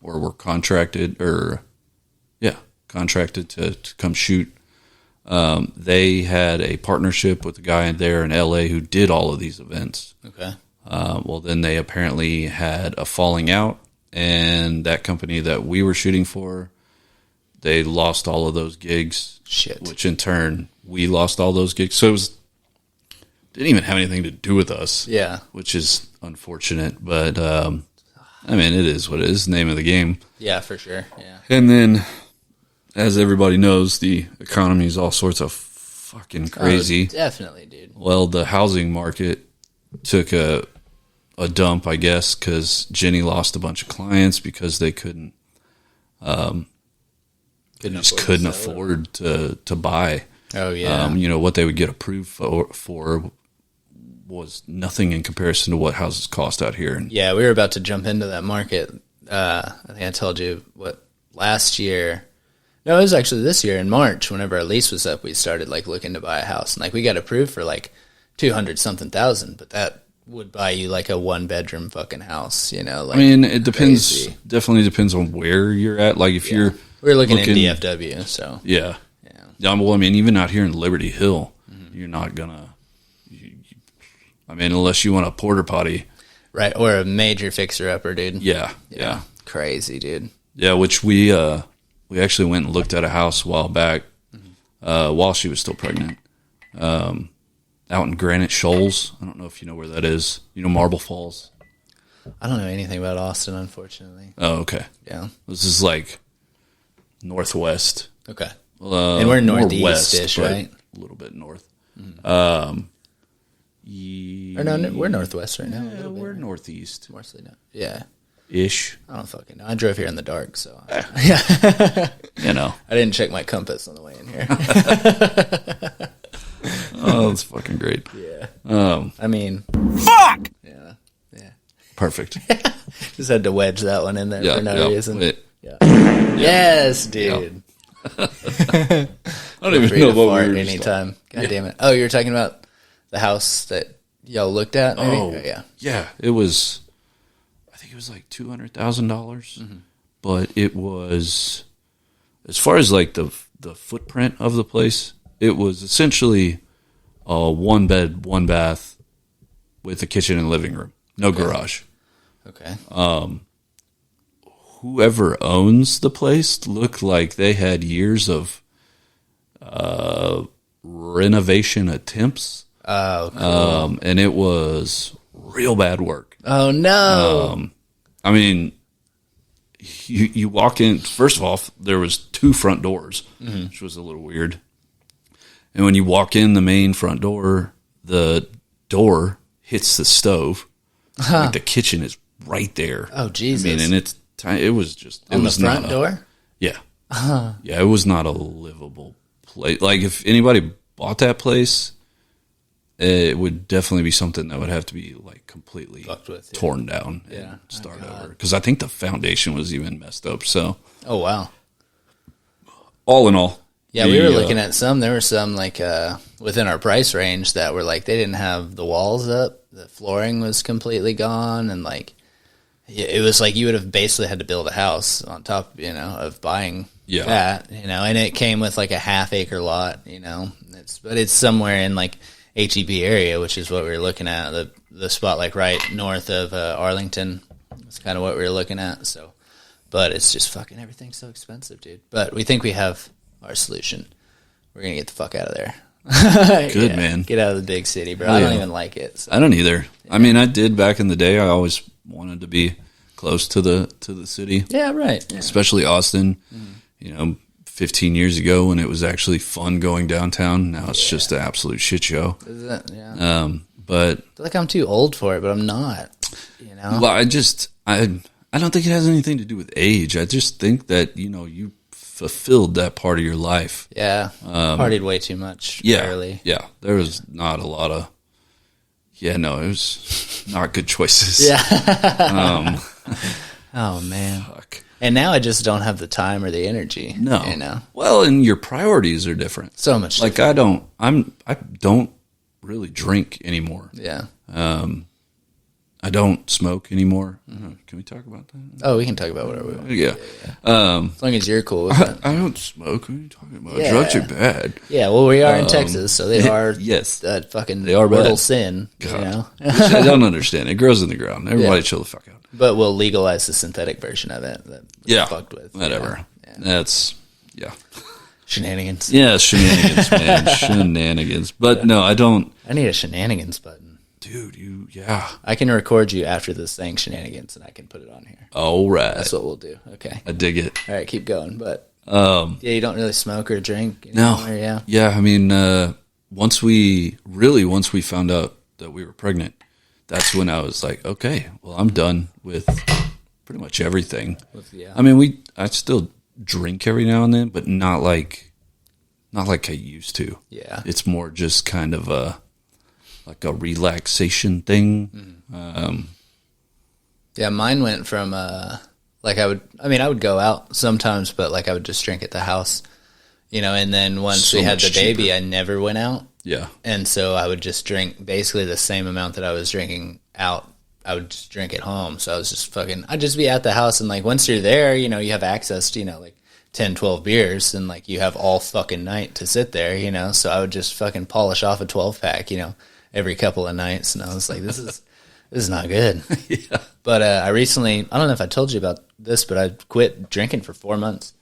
were contracted to come shoot, they had a partnership with a guy there in LA who did all of these events. Okay. Well, then they apparently had a falling out, and that company that we were shooting for, they lost all of those gigs. Shit. Which in turn, we lost all those gigs. So didn't even have anything to do with us. Yeah. Which is unfortunate. But, I mean, it is what it is. Name of the game. Yeah, for sure. Yeah. And then, as everybody knows, the economy is all sorts of fucking crazy. Oh, definitely, dude. Well, the housing market took a dump, I guess, because Jenny lost a bunch of clients because they couldn't afford to buy. Oh yeah. What they would get approved for was nothing in comparison to what houses cost out here. Yeah, we were about to jump into that market. I think I told you last year. No, it was actually this year in March. Whenever our lease was up, we started looking to buy a house, and we got approved for $200-something thousand, but that would buy you a 1-bedroom fucking house. I mean, it depends. Crazy. Definitely depends on where you're at. If you're we're looking in DFW, so yeah. Well, I mean, even out here in Liberty Hill, you're not gonna. Unless you want a porta potty, right, or a major fixer-upper, dude. Yeah. Crazy, dude. Yeah, which we actually went and looked at a house a while back, while she was still pregnant, out in Granite Shoals. I don't know if you know where that is. Marble Falls. I don't know anything about Austin, unfortunately. Oh, okay. Yeah, this is northwest. Okay. And we're northeast-ish, right? A little bit north. Or no, we're northwest right now. Yeah, we're northeast. Mostly not. Yeah. Ish. I don't fucking know. I drove here in the dark, so. Yeah. I didn't check my compass on the way in here. Oh, that's fucking great. Yeah. Fuck! Yeah. Perfect. Just had to wedge that one in there for no reason. Yeah. Yes, dude. I don't even know what we were anytime. God damn it. Oh, you were talking about the house that y'all looked at, maybe? Oh, yeah. Yeah, it was, I think it was $200,000, but it was, as far as the footprint of the place, it was essentially a 1-bed, 1-bath with a kitchen and living room. No garage. Okay. Whoever owns the place looked like they had years of renovation attempts. Oh, cool. And it was real bad work. Oh, no. You walk in, first of all, there was 2 front doors, which was a little weird. And when you walk in the main front door, the door hits the stove. The kitchen is right there. Oh, Jesus. And it's tiny. It was just... On the front door? Yeah. Yeah, it was not a livable place. If anybody bought that place, it would definitely be something that would have to be completely torn down and start over. Because I think the foundation was even messed up. So, oh wow! All in all, yeah, we were looking at some. There were some within our price range that were they didn't have the walls up, the flooring was completely gone, and it was you would have basically had to build a house on top, of buying that, and it came with a half-acre lot, but it's somewhere in HEB area, which is what we were looking at. The spot right north of Arlington. That's kind of what we were looking at. So, but it's just fucking everything's so expensive, dude. But we think we have our solution. We're gonna get the fuck out of there. Good man. Get out of the big city, bro. I don't even like it. So. I don't either. Yeah. I did back in the day. I always wanted to be close to the city. Yeah, right. Yeah. Especially Austin. 15 years ago when it was actually fun going downtown. Now it's just an absolute shit show. Is it? Yeah. But I feel I'm too old for it, but I'm not. Well, I don't think it has anything to do with age. I just think that you fulfilled that part of your life. Yeah. Partied way too much. Early. Yeah. There was not a lot of. Yeah, no, it was not good choices. Yeah. Oh man. Fuck. And now I just don't have the time or the energy. No. Well, and your priorities are different. So much different. I don't really drink anymore. Yeah. I don't smoke anymore. Can we talk about that? Oh, we can talk about whatever we want. Yeah. As long as you're cool with it. I don't smoke. What are you talking about? Yeah. Drugs are bad. Yeah, well, we are in Texas, so they are yes. Fucking they are mortal bad. sin. Which I don't understand. It grows in the ground. Everybody chill the fuck out. But we'll legalize the synthetic version of it that we're fucked with. Whatever. Yeah. That's Yeah. Shenanigans. Yeah, shenanigans, man. Shenanigans. But no, I don't. I need a shenanigans button. Dude, yeah. I can record you after this saying shenanigans, and I can put it on here. All right. That's what we'll do. Okay. I dig it. All right, keep going. But yeah, you don't really smoke or drink anymore, No. yeah? Yeah, I mean, once we found out that we were pregnant, that's when I was like, okay, well, I'm done with pretty much everything. Yeah. I mean, I still drink every now and then, but not like I used to. Yeah. It's more just kind of a relaxation thing. Yeah, mine went from I would go out sometimes, but like I would just drink at the house, and then once So we had the much baby, cheaper. I never went out. Yeah. And so I would just drink basically the same amount that I was drinking out. I would just drink at home. So I was just I'd just be at the house. And like, once you're there, you have access to, like 10, 12 beers, and like you have all fucking night to sit there, so I would just fucking polish off a 12 pack, every couple of nights. And I was like, this is not good. Yeah. But I recently, I don't know if I told you about this, but I quit drinking for 4 months.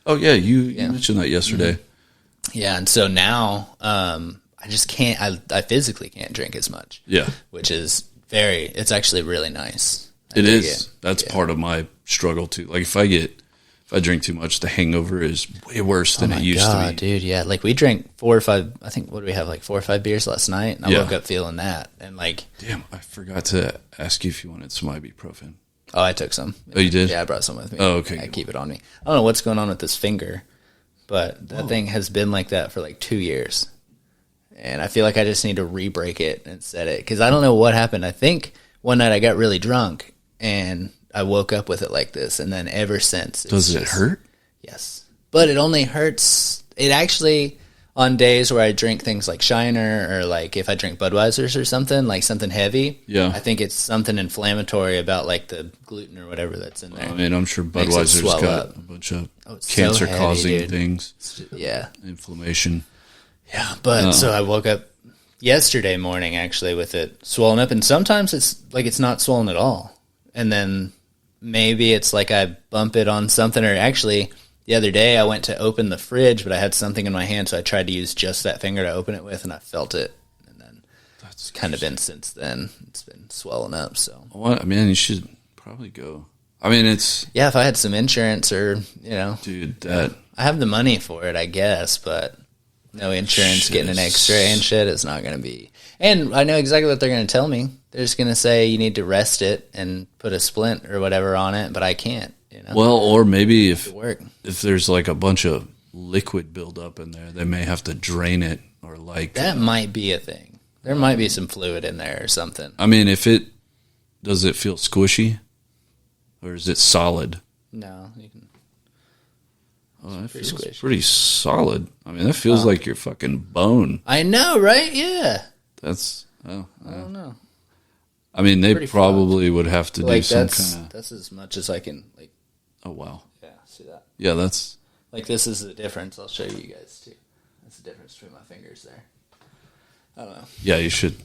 Oh yeah, you mentioned that yesterday. Mm-hmm. Yeah. And so now, I just can't, I physically can't drink as much. Yeah. Which is it's actually really nice. It is. That's part of my struggle too. Like if I drink too much, the hangover is way worse than it used to be. Dude, yeah. Like we drank 4 or 5, I think, what do we have, like 4 or 5 beers last night? And I woke up feeling that. And like... Damn, I forgot to ask you if you wanted some ibuprofen. Oh, I took some. Oh, you did? Yeah, I brought some with me. Oh, okay. I keep it on me. I don't know what's going on with this finger, but that thing has been like that for like 2 years. And I feel like I just need to re-break it and set it. Because I don't know what happened. I think one night I got really drunk and I woke up with it like this. And then ever since... Does it hurt? Yes. But it only hurts... It actually... On days where I drink things like Shiner or like if I drink Budweiser's or something, like something heavy, I think it's something inflammatory about like the gluten or whatever that's in there. I mean, I'm sure Budweiser's got a bunch of cancer-causing things. Yeah. Inflammation. Yeah, but so I woke up yesterday morning actually with it swollen up, and sometimes it's not swollen at all. And then maybe it's like I bump it on something, or actually... The other day, I went to open the fridge, but I had something in my hand, so I tried to use just that finger to open it with, and I felt it. And then that's kind of been since then. It's been swelling up. So, what? I mean, you should probably go. I mean, it's if I had some insurance or dude, that I have the money for it, I guess, but no insurance, getting an X-ray and shit is not going to be. And I know exactly what they're going to tell me. They're just going to say you need to rest it and put a splint or whatever on it, but I can't. Well, or maybe if there's like a bunch of liquid buildup in there, they may have to drain it, or like that might be a thing. There might be some fluid in there or something. I mean, does it feel squishy, or is it solid? No, you can. Oh, that feels pretty solid. I mean, that feels like your fucking bone. I know, right? Yeah. That's I don't know. I mean, they probably would have to do some kind of. That's as much as I can like. Oh wow! Yeah, see that? Yeah, that's like this is the difference. I'll show you guys too. That's the difference between my fingers there. I don't know. Yeah, you should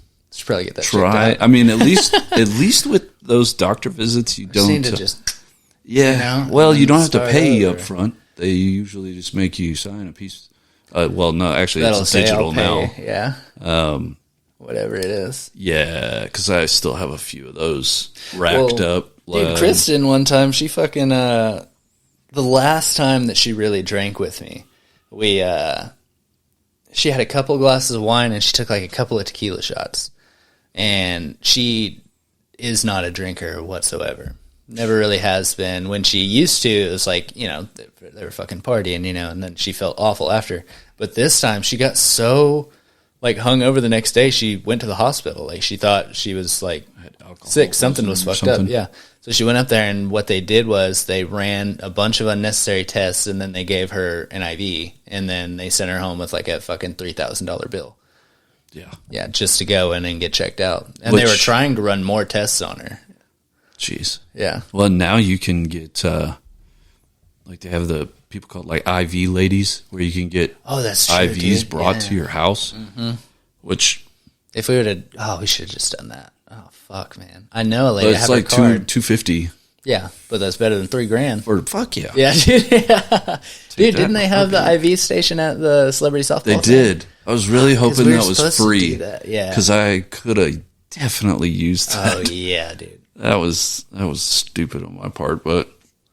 probably get that. Try. I mean, at least with those doctor visits, you don't seem to just. Yeah. Well, you don't have to pay up front. They usually just make you sign a piece. Well, no, actually, it's digital now. Yeah. Whatever it is. Yeah, because I still have a few of those racked up. Dude, Kristen, one time, she fucking, the last time that she really drank with me, she had a couple glasses of wine and she took like a couple of tequila shots. And she is not a drinker whatsoever. Never really has been. When she used to, it was like, they were fucking partying, and then she felt awful after. But this time, she got so... like hung over the next day, she went to the hospital. Like she thought she was like sick. Something was fucked up. Yeah. So she went up there, and what they did was they ran a bunch of unnecessary tests, and then they gave her an IV, and then they sent her home with like a fucking $3,000 bill. Yeah. Yeah, just to go in and get checked out. And they were trying to run more tests on her. Jeez. Yeah. Well, now you can get like they have the people called like IV ladies, where you can get that's true, IVs brought to your house. Mm-hmm. Which, if we would have, we should have just done that. Oh fuck, man! I know a lady. It's like $250. Yeah, but that's better than $3,000. Or fuck yeah. Yeah, dude. Yeah. Dude, didn't they have the heartbeat. IV station at the celebrity softball? They thing? did. I was really hoping we were that was supposed to free. do that, yeah. Because I could have definitely used that. Oh yeah, dude. That was stupid on my part, but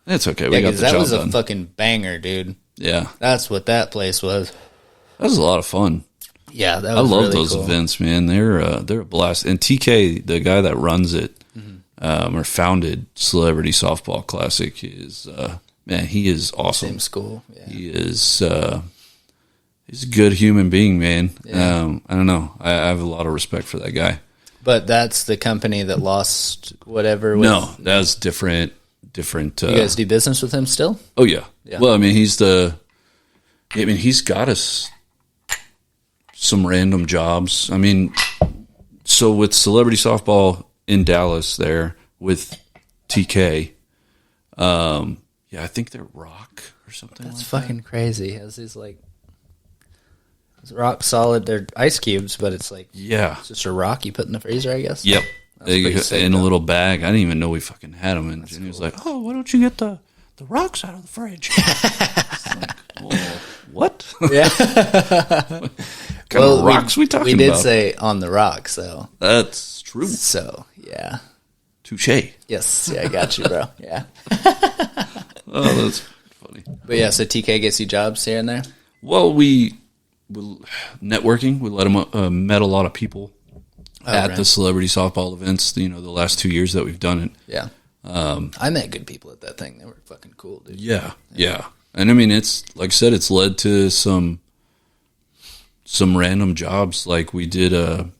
it's okay. Yeah, We got the that job was a done. fucking banger, dude. Yeah, That's what that place was. that was a lot of fun. Yeah, that I was love really those cool. events, man. They're a blast. And TK, the guy that runs it or founded Celebrity Softball Classic, is man. He is awesome. Same school. Yeah. He is he's a good human being, man. Yeah. I don't know. I have a lot of respect for that guy. But that's the company that lost whatever. With, No, that was different. Different. You guys do business with him still? Oh yeah. Yeah. Well, I mean, he's got us some random jobs. I mean, so with Celebrity Softball in Dallas there with TK, yeah, I think they're Rock or something. That's like fucking crazy. Has these like it's rock solid. They're ice cubes, but it's like that. Yeah. it's just a rock you put in the freezer, I guess. Yep. pretty sick, In a though. little bag. I didn't even know we fucking had them. And Jenny was like, "Oh, why don't you get the rocks out of the fridge?" It's like, well, what? Yeah. Kind of rocks we talking We did about? say on the rocks, though. That's true. So yeah. Touche. Yes. Yeah, I got you, bro. Yeah. Oh, that's funny. But yeah, so TK gets you jobs here and there. Well, we networking. We let them met a lot of people at right. the celebrity softball events. You know, the last 2 years that we've done it. Yeah. I met good people at that thing. They were fucking cool, dude. Yeah. And I mean, it's like I said, it's led to some random jobs. Like we did a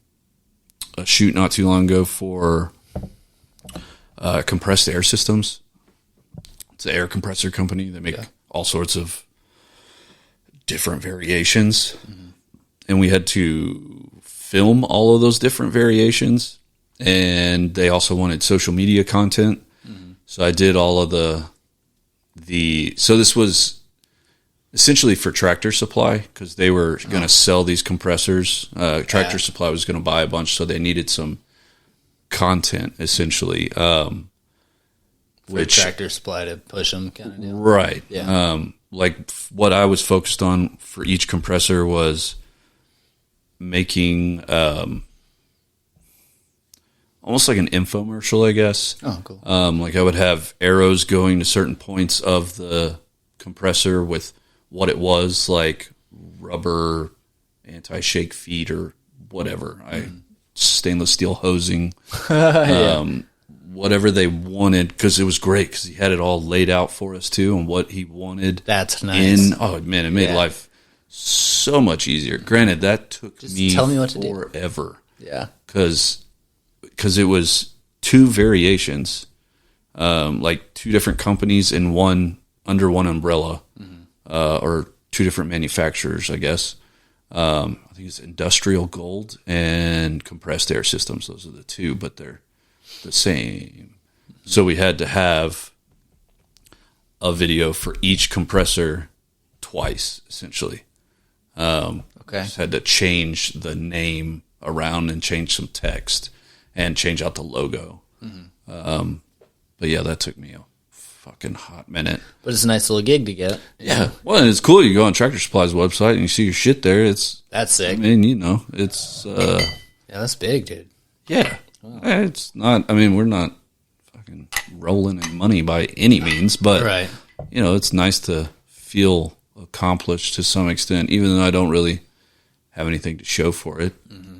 shoot not too long ago for compressed air systems. It's an air compressor company. They make all sorts of different variations. Mm-hmm. And we had to film all of those different variations. And they also wanted social media content. Mm-hmm. So I did all of so this was essentially for Tractor Supply because they were going to sell these compressors. Tractor Supply was going to buy a bunch, so they needed some content essentially. Which Tractor Supply to push them kind of deal. right. Yeah. Like what I was focused on for each compressor was making almost like an infomercial, I guess. Oh, cool. Like I would have arrows going to certain points of the compressor with what it was, like rubber anti-shake feet or whatever. Stainless steel hosing. Whatever they wanted, because it was great because he had it all laid out for us too, and what he wanted. That's nice. Oh man, it made life so much easier. Granted, that took me tell me what to do. forever. Yeah. Because it was two variations, like two different companies in under one umbrella, or two different manufacturers, I guess. I think it's Industrial Gold and Compressed Air Systems. Those are the two, but they're the same. So we had to have a video for each compressor twice, essentially. Okay. Just had to change the name around and change some text and change out the logo. But yeah, that took me a fucking hot minute. But it's a nice little gig to get. Yeah. Well, and it's cool. You go on Tractor Supply's website and you see your shit there. That's sick. I mean, you know, it's Yeah, that's big, dude. yeah. It's not. I mean, we're not fucking rolling in money by any means, but Right. you know, it's nice to feel accomplished to some extent, even though I don't really have anything to show for it.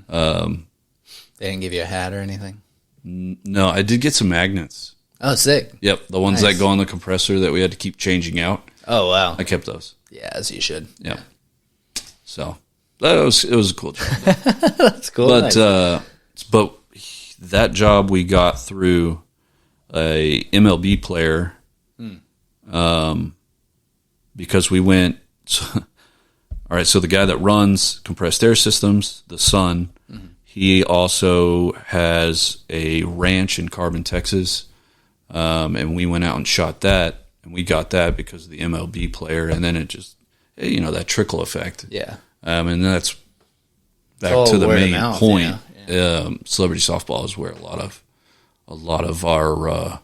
They didn't give you a hat or anything? No, I did get some magnets. Oh, sick. Yep, the ones Nice. that go on the compressor that we had to keep changing out. Oh, wow. I kept those. Yeah, as you should. Yeah. So it was a cool job. That's cool. But Nice. but that job we got through a MLB player, because we went. All right, so the guy that runs compressed air systems, the son, he also has a ranch in Carbon, Texas, and we went out and shot that, and we got that because of the MLB player, and then it just, you know, that trickle effect. Yeah. And that's back all to the word of main mouth, point. yeah. Celebrity softball is where a lot of our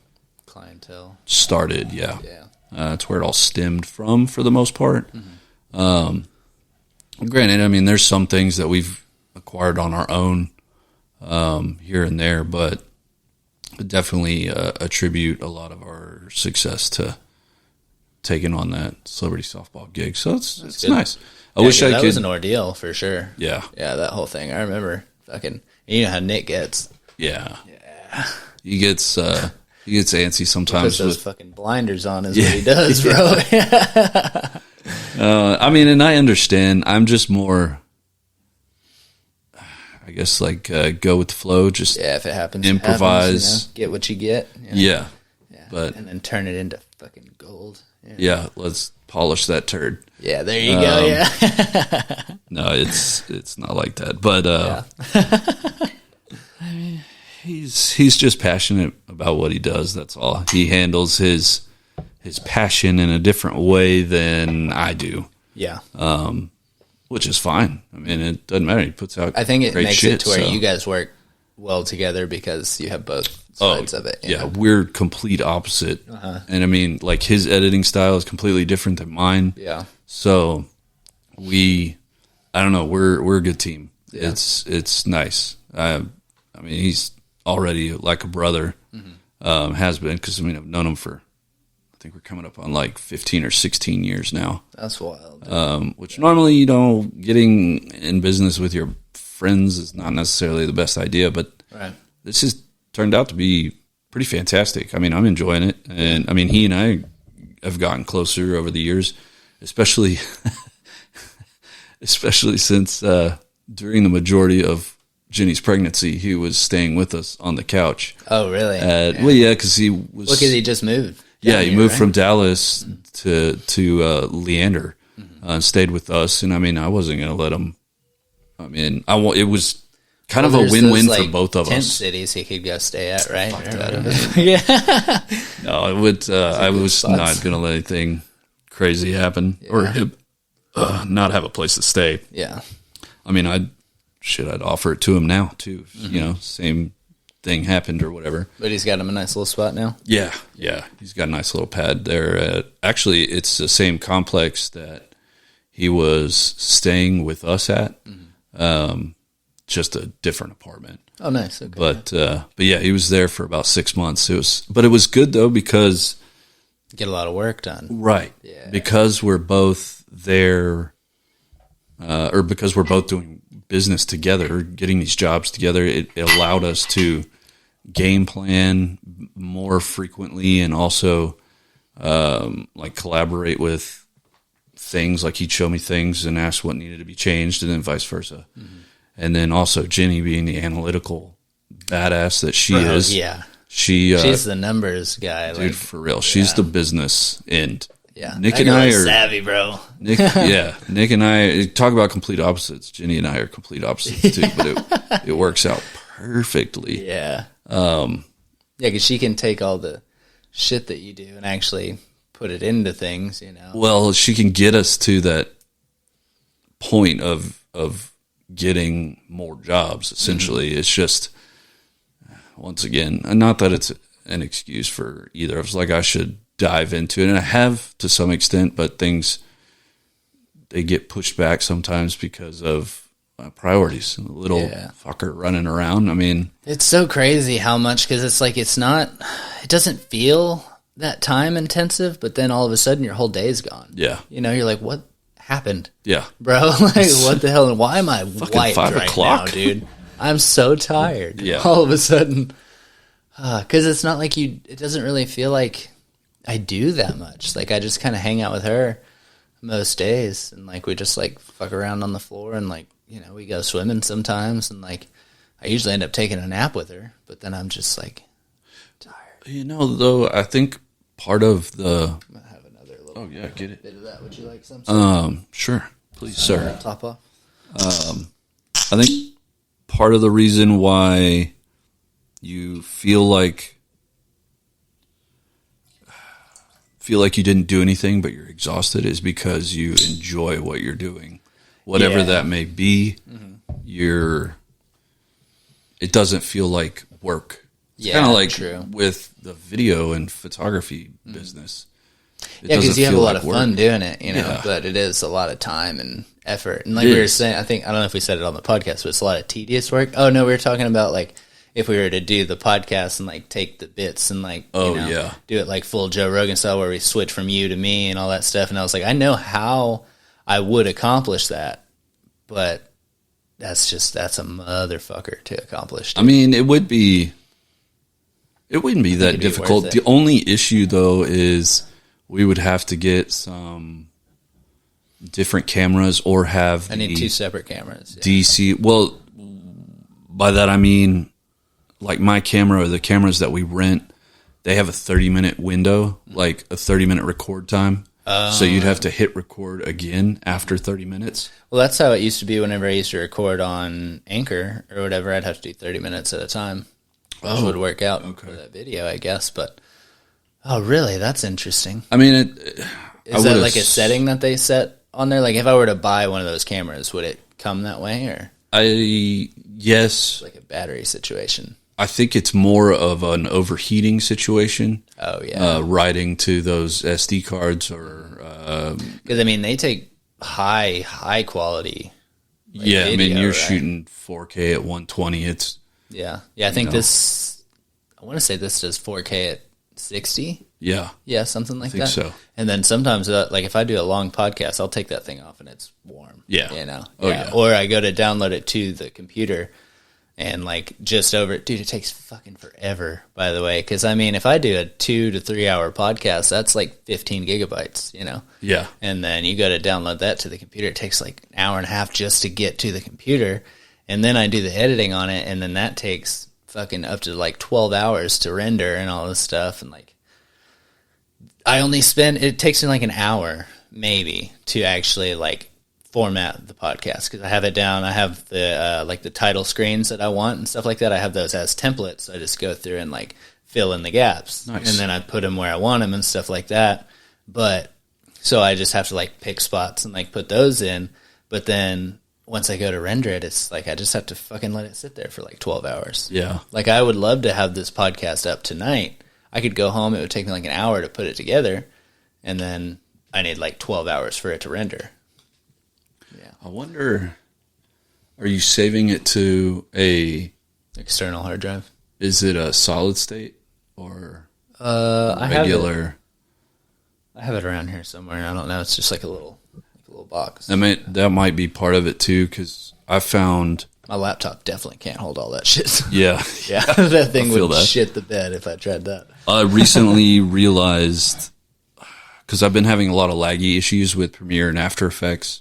clientele started. Yeah. Yeah. That's where it all stemmed from for the most part. Granted, I mean, there's some things that we've acquired on our own here and there, but definitely attribute a lot of our success to taking on that celebrity softball gig. So it's nice. I wish I could. That was an ordeal for sure. Yeah. Yeah, that whole thing. I remember fucking, you know how Nick gets. Yeah. He gets antsy sometimes. Puts those fucking blinders on is what he does, bro. I mean, and I understand. I'm just more, I guess, like go with the flow. Just if it happens, improvise. It happens, get what you get. You know? Yeah. But and then turn it into fucking gold. Yeah, let's polish that turd. Yeah, there you go. Yeah. No, it's not like that. But I mean, he's just passionate about what he does. That's all. He handles his passion in a different way than I do. Yeah. Which is fine. I mean, it doesn't matter. He puts out. I think it great makes shit, it to where you guys work well together because you have both sides of it. Yeah, we're complete opposite. And I mean, like his editing style is completely different than mine. Yeah. So I don't know. We're a good team. Yeah. It's nice. I mean, he's already like a brother. Has been because I mean I've known him for. I think we're coming up on like 15 or 16 years now. That's wild. Which normally, you know, getting in business with your friends is not necessarily the best idea, but this has turned out to be pretty fantastic. I mean, I'm enjoying it. And I mean, he and I have gotten closer over the years, especially since during the majority of Jenny's pregnancy, he was staying with us on the couch. Oh, really? Well, yeah, because he was. Look, he just moved. Yeah, he moved from Dallas to Leander and stayed with us. And I mean, I wasn't going to let him. I mean, it was kind of a win-win for both of tent us. Cities he could go stay at, right? Yeah. No, it would. I was not going to let anything crazy happen or not have a place to stay. Yeah. I mean, I'd offer it to him now too. You know, same thing happened or whatever. But he's got him a nice little spot now. Yeah. He's got a nice little pad there. Actually, it's the same complex that he was staying with us at. Just a different apartment. Oh, nice. Okay. But yeah, he was there for about 6 months. But it was good though because get a lot of work done. Right. Yeah. Because we're both there, or because we're both doing business together, getting these jobs together, it allowed us to game plan more frequently and also like collaborate with things. Like he'd show me things and ask what needed to be changed, and then vice versa. And then also Jenny being the analytical badass that she is. Yeah. She's the numbers guy. Dude, like, for real. She's the business end. Yeah. Nick and I are savvy, bro. Nick and I talk about complete opposites. Jenny and I are complete opposites too, but it works out perfectly. Yeah. Because she can take all the shit that you do and actually put it into things, you know. Well, she can get us to that point of getting more jobs, essentially. It's just, once again, not that it's an excuse for either of us. Like, I should dive into it, and I have to some extent, but things, they get pushed back sometimes because of priorities. A little fucker running around. I mean, it's so crazy how much, because it's like, it doesn't feel that time intensive, but then all of a sudden your whole day's gone. Yeah. You know, you're like, what happened? Yeah. Bro, like, what the hell? And why am I wiped 5 right o'clock? now, dude? I'm so tired. Yeah. All of a sudden. Because it's not like it doesn't really feel like I do that much. Like, I just kind of hang out with her most days, and like we just like fuck around on the floor, and like, you know, we go swimming sometimes, and like I usually end up taking a nap with her, but then I'm just like tired. You know, though, I think part of the I'm gonna have another little get it. bit of that. Would you like some? Sure, please, sir. Top off. I think part of the reason why you feel like you didn't do anything but you're exhausted is because you enjoy what you're doing, whatever that may be. It doesn't feel like work It's kind of like true. with the video and photography business. Yeah, because you have a lot of fun doing it, you know, Yeah. but it is a lot of time and effort. And like we were saying, I don't know if we said it on the podcast, but it's a lot of tedious work. Oh, no, we were talking about like if we were to do the podcast and like take the bits and like, do it like full Joe Rogan style where we switch from you to me and all that stuff. And I was like, I know how I would accomplish that, but that's a motherfucker to accomplish. I mean, it wouldn't be that difficult. The only issue though is we would have to get some different cameras or have I need 2 separate cameras. Yeah. DC. Well, by that I mean like my camera or the cameras that we rent, they have a 30-minute window, like a 30-minute record time. So you'd have to hit record again after 30 minutes. Well, that's how it used to be whenever I used to record on Anchor or whatever. I'd have to do 30 minutes at a time, which would work out for that video, I guess. But, oh, really? That's interesting. I mean, is that like a setting that they set on there? Like if I were to buy one of those cameras, would it come that way? Or yes. Like a battery situation? I think it's more of an overheating situation. Oh, yeah. Writing to those SD cards or... Because, I mean, they take high quality video, I mean, you're right? shooting 4K at 120. It's... Yeah. Yeah, I think this... I want to say this does 4K at 60. Yeah. Yeah, something like that. I think so. And then sometimes, like, if I do a long podcast, I'll take that thing off and it's warm. Yeah. You know? Oh, yeah. Or I go to download it to the computer and, like, just over... Dude, it takes fucking forever, by the way. Because, I mean, if I do a 2 to 3 hour podcast, that's, like, 15 gigabytes, you know? Yeah. And then you go to download that to the computer. It takes, like, an hour and a half just to get to the computer. And then I do the editing on it, and then that takes fucking up to, like, 12 hours to render and all this stuff. And, like, I only spend... It takes me, like, an hour, maybe, to actually, like... format the podcast because I have it down. I have the like the title screens that I want and stuff like that. I have those as templates. So I just go through and like fill in the gaps. Nice. And then I put them where I want them and stuff like that. But so I just have to like pick spots and like put those in. But then once I go to render it, it's like I just have to fucking let it sit there for like 12 hours. Yeah. Like I would love to have this podcast up tonight. I could go home. It would take me like an hour to put it together. And then I need like 12 hours for it to render. I wonder, are you saving it to a... external hard drive? Is it a solid state or regular? I have it around here somewhere. I don't know. It's just like a little box. I mean, that might be part of it too, because I found... My laptop definitely can't hold all that shit. Yeah. Yeah, that thing would shit the bed if I tried that. I recently realized, because I've been having a lot of laggy issues with Premiere and After Effects,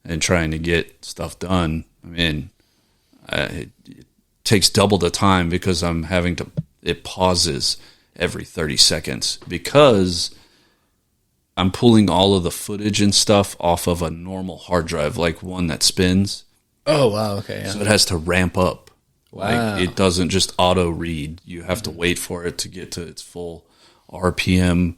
and trying to get stuff done. I mean, it takes double the time because I'm having to... It pauses every 30 seconds because I'm pulling all of the footage and stuff off of a normal hard drive, like one that spins. Oh, wow. Okay. Yeah. So it has to ramp up. Wow. Like, it doesn't just auto read. You have to wait for it to get to its full RPM,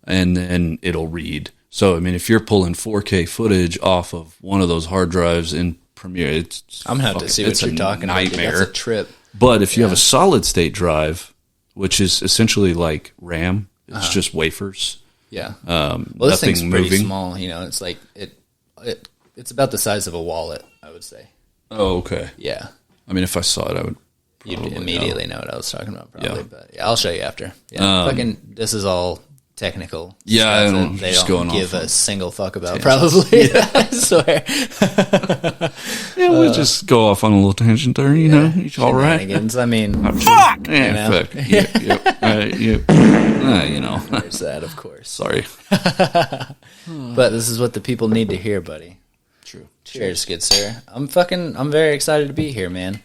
and then it'll read. So, I mean, if you're pulling 4K footage off of one of those hard drives in Premiere, I'm going to have to see what you're talking about. Nightmare. That's a trip. But if you have a solid state drive, which is essentially like RAM, it's just wafers. Yeah. Well, this thing's pretty small. You know, it's like it's about the size of a wallet, I would say. Oh, okay. Yeah. I mean, if I saw it, I would. You'd immediately know what I was talking about, probably. Yeah. But yeah, I'll show you after. Yeah. This is all technical. Yeah, I don't, they just don't give a single fuck about, probably. Yeah. I swear. Yeah, we'll just go off on a little tangent there, you know. It's all right. I mean, fuck! Yeah, fuck. You know. There's that, of course. Sorry. But this is what the people need to hear, buddy. True. Cheers, good sir. I'm very excited to be here, man.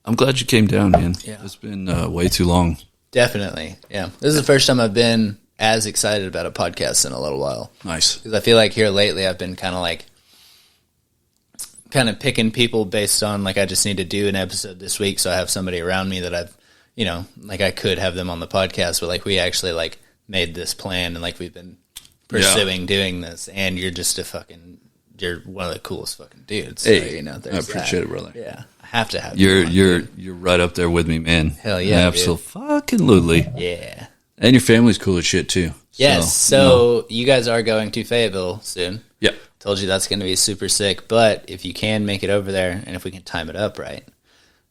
I'm glad you came down, man. Yeah. It's been way too long. Definitely, yeah. This is the first time I've been as excited about a podcast in a little while. Nice. Because I feel like here lately I've been kind of picking people based on, like, I just need to do an episode this week, so I have somebody around me that I've, you know, like I could have them on the podcast, but like we actually like made this plan and like we've been pursuing doing this, and you're just you're one of the coolest fucking dudes. Hey, so, you know, I appreciate it, brother. Yeah. have to have you on, You're right up there with me, man. Hell yeah, Absolutely. Yeah. And your family's cool as shit too. Yes. So you guys are going to Fayetteville soon. Yeah. Told you that's going to be super sick. But if you can make it over there, and if we can time it up right,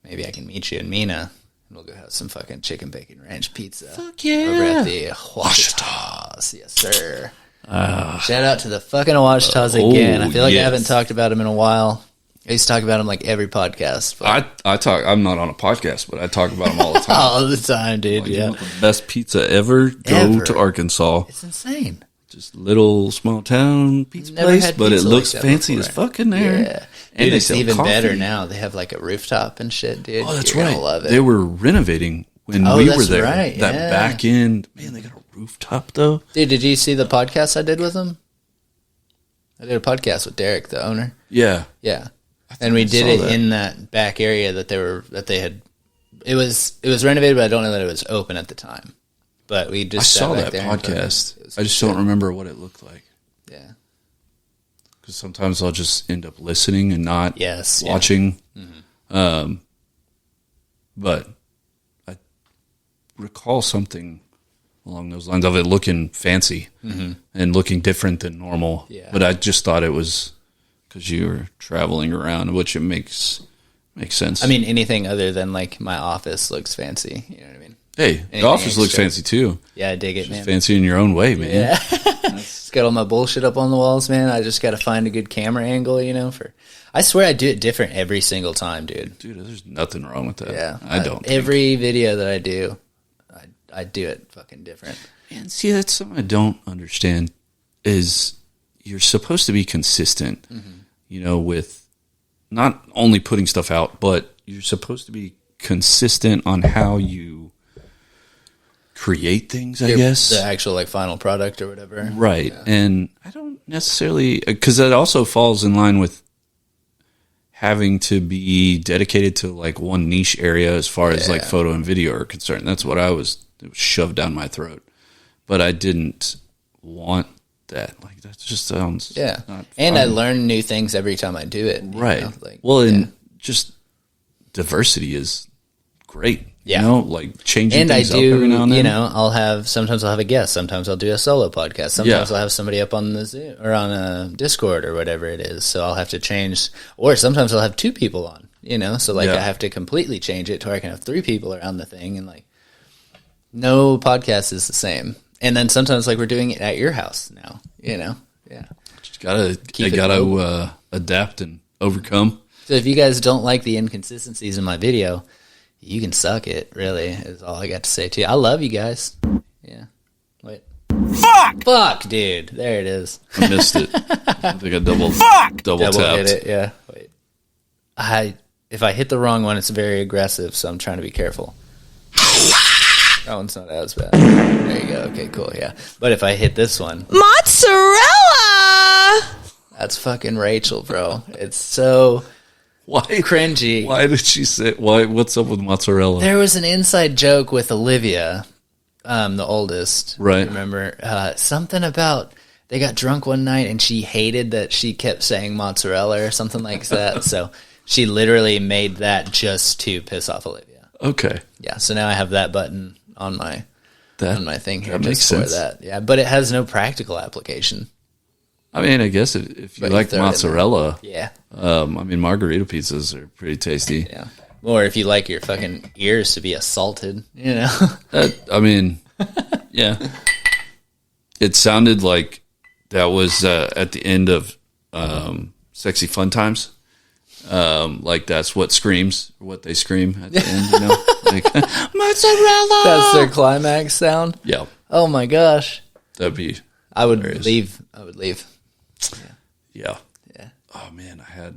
maybe I can meet you in Mina. And we'll go have some fucking chicken bacon ranch pizza. Fuck yeah. Over at the Ouachitas. Yes, sir. Shout out to the fucking Ouachitas again. I feel like I haven't talked about them in a while. I used to talk about them like every podcast. But I'm not on a podcast, but I talk about them all the time. All the time, dude. Like, yeah. you want the best pizza ever? Go to Arkansas. It's insane. Just little small town pizza place, but it looks fancy as fuck in there. Yeah. And it's even better now. They have like a rooftop and shit, dude. Oh, that's You're right. Gonna love it. They were renovating when we were there. Right. That back end. Man, they got a rooftop though. Dude, did you see the podcast I did with them? I did a podcast with Derek, the owner. Yeah. Yeah. And we did it in that back area that they had. It was renovated, but I don't know that it was open at the time. But we just I saw that podcast. I just don't remember what it looked like. Yeah. Because sometimes I'll just end up listening and not watching. Yeah. Mm-hmm. But I recall something along those lines of it looking fancy and looking different than normal. Yeah. But I just thought it was because you were traveling around, which it makes sense. I mean, anything other than like my office looks fancy. You know what I mean? Hey, the office looks fancy too. Yeah, I dig it, man. Fancy in your own way, man. Yeah. It's got all my bullshit up on the walls, man. I just got to find a good camera angle, I swear I do it different every single time, dude. Dude, there's nothing wrong with that. Yeah. I don't. Every video that I do, I do it fucking different. And see, that's something I don't understand is you're supposed to be consistent, with not only putting stuff out, but you're supposed to be consistent on how you create things, I guess. The actual like final product or whatever. Right. Yeah. And I don't necessarily, because that also falls in line with having to be dedicated to like one niche area as far as like photo and video are concerned. That's what it was shoved down my throat. But I didn't want that. Like that just sounds not fun. And I learn new things every time I do it. Right. And just diversity is great. Yeah. Like changing and things I do, up every now and then. Sometimes I'll have a guest. Sometimes I'll do a solo podcast. Sometimes I'll have somebody up on the Zoom or on a Discord or whatever it is. So I'll have to change, or sometimes I'll have two people on, so like I have to completely change it to where I can have three people around the thing, and like no podcast is the same. And then sometimes like we're doing it at your house now, yeah. Just gotta adapt and overcome. So if you guys don't like the inconsistencies in my video, you can suck it, really, is all I got to say to you. I love you guys. Yeah. Wait. Fuck, dude. There it is. I missed it. I think I double tapped. Hit it, yeah. Wait. If I hit the wrong one, it's very aggressive, so I'm trying to be careful. That one's not as bad. There you go. Okay, cool, yeah. But if I hit this one... Mozzarella! That's fucking Rachel, bro. It's so... Why cringy? Why did she say? Why? What's up with mozzarella? There was an inside joke with Olivia, the oldest. Right. Remember something about they got drunk one night and she hated that she kept saying mozzarella or something like that. So she literally made that just to piss off Olivia. Okay. Yeah. So now I have that button on my thing here. That makes sense. That. Yeah, but it has no practical application. I mean, I guess if you like mozzarella, margarita pizzas are pretty tasty. Yeah. Or if you like your fucking ears to be assaulted, yeah. It sounded like that was at the end of Sexy Fun Times. Like that's what they scream at the end, like mozzarella. That's their climax sound. Yeah. Oh my gosh. That'd be. I would leave. Yeah. Oh man, I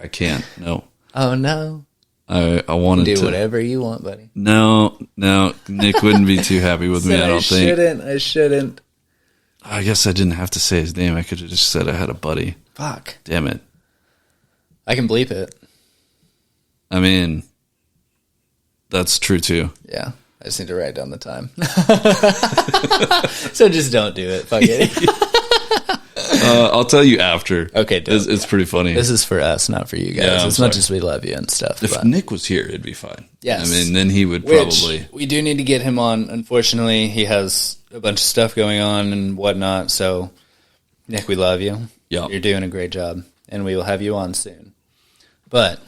can't. No. Oh no. I wanted to do whatever you want, buddy. No, Nick wouldn't be too happy with me. I don't think. I shouldn't. I guess I didn't have to say his name. I could have just said I had a buddy. Fuck. Damn it. I can bleep it. I mean, that's true too. Yeah. I just need to write down the time. So just don't do it. Fuck it. I'll tell you after. Okay, it's pretty funny. This is for us, not for you guys. Yeah, as much as we love you and stuff. If Nick was here, it'd be fine. Yes. I mean, then he would probably. We do need to get him on. Unfortunately, he has a bunch of stuff going on and whatnot. So, Nick, we love you. Yeah. You're doing a great job, and we will have you on soon. But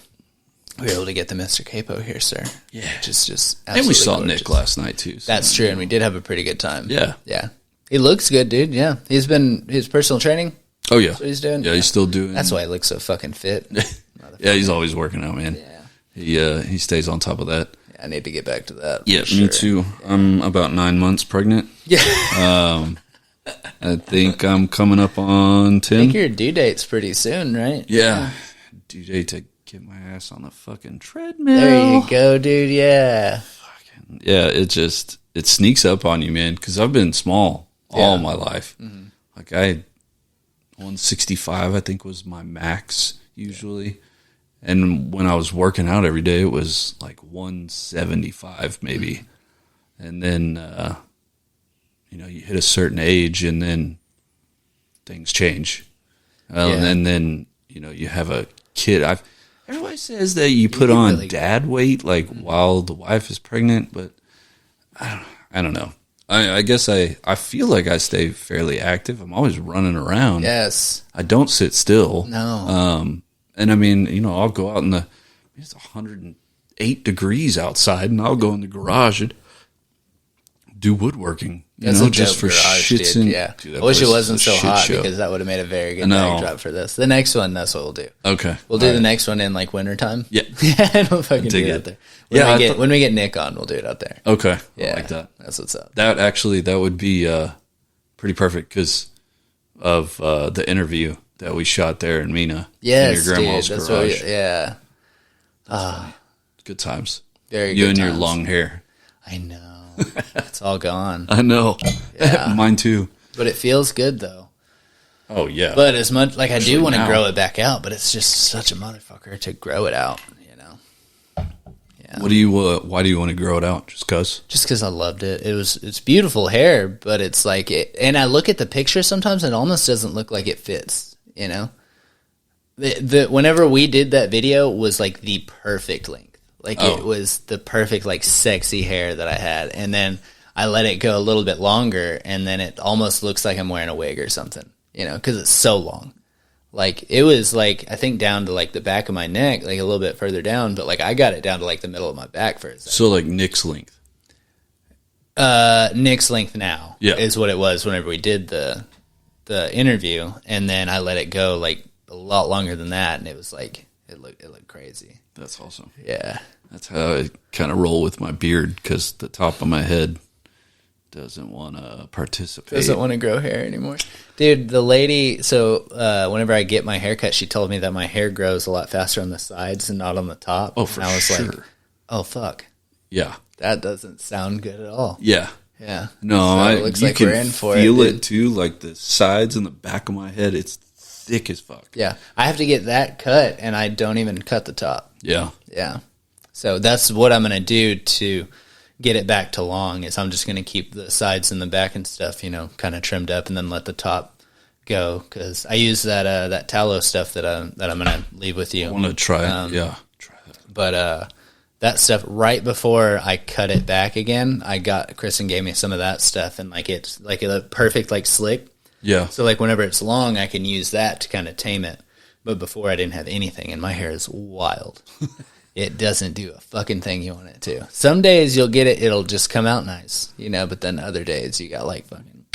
we were able to get the Mr. Capo here, sir. Yeah. Just And we saw gorgeous. Nick last night, too. So. That's true, and we did have a pretty good time. Yeah. Yeah. He looks good, dude. Yeah. He's been his personal training. Oh, yeah. That's what he's doing. Yeah, he's still doing. That's why he looks so fucking fit. Yeah, he's always working out, man. Yeah. He stays on top of that. Yeah, I need to get back to that. Yeah, for sure. me too. I'm about 9 months pregnant. Yeah. I think I'm coming up on 10. I think your due date's pretty soon, right? Yeah. Due date to get my ass on the fucking treadmill. There you go, dude. Yeah. Yeah, it sneaks up on you, man, because I've been small all my life. Mm-hmm. Like 165, I think, was my max usually. And when I was working out every day, it was like 175 maybe. And then, you hit a certain age and then things change. And then, you have a kid. Everybody says that you put on really dad weight like while the wife is pregnant, but I don't know. I guess I feel like I stay fairly active. I'm always running around. Yes. I don't sit still. No. And I mean, I'll go out it's 108 degrees outside, and I'll go in the garage and do woodworking. That's a just dope for garage, shits dude. and Yeah. dude, I wish it place is wasn't a so shit hot show. because that would have made a very good know. backdrop for this. The next one, that's what we'll do. Okay, We'll do the next one in like wintertime. Yeah. And we'll fucking do dig it it. out there. Yeah, When we get Nick on, we'll do it out there. Okay, Yeah. I like that. That's what's up. That would be pretty perfect because of the interview that we shot there in Mina. Yes, in your grandma's dude. That's garage. yeah. Good times. Very You good and your times. long hair. I know. It's all gone. I know. Yeah. Mine too. But it feels good, though. Oh yeah. But as much, like, I do Especially want to now. grow it back out, but it's just such a motherfucker to grow it out, Yeah. What do you? Why do you want to grow it out? Just cause? Just because I loved it. It's beautiful hair, but it's like and I look at the picture sometimes and it almost doesn't look like it fits, Whenever we did that video was like the perfect length. Like it was the perfect, like, sexy hair that I had. And then I let it go a little bit longer and then it almost looks like I'm wearing a wig or something, because it's so long. Like, it was, like, I think down to, like, the back of my neck, like, a little bit further down, but, like, I got it down to, like, the middle of my back for a second. So like Nick's length. Nick's length now is what it was whenever we did the interview, and then I let it go, like, a lot longer than that, and it was, like, it looked crazy. That's awesome. Yeah. That's how I kind of roll with my beard because the top of my head doesn't want to participate. Doesn't want to grow hair anymore. Dude, the lady, so whenever I get my haircut, she told me that my hair grows a lot faster on the sides and not on the top. Oh, for and I was sure. like, oh, fuck. Yeah. That doesn't sound good at all. Yeah. Yeah. No, So it looks you like can we're in for feel it, it too. Like the sides and the back of my head, it's thick as fuck. Yeah. I have to get that cut, and I don't even cut the top. Yeah. Yeah. So that's what I'm going to do to get it back to long is I'm just going to keep the sides and the back and stuff, kind of trimmed up and then let the top go. Cause I use that tallow stuff that I'm going to leave with you. I want to try it. Try that. But, that stuff right before I cut it back again, Kristen gave me some of that stuff and like, it's like a perfect, like slick. Yeah. So like whenever it's long, I can use that to kind of tame it. But before I didn't have anything and my hair is wild. It doesn't do a fucking thing you want it to. Some days you'll get it, it'll just come out nice, but then other days you got like fucking,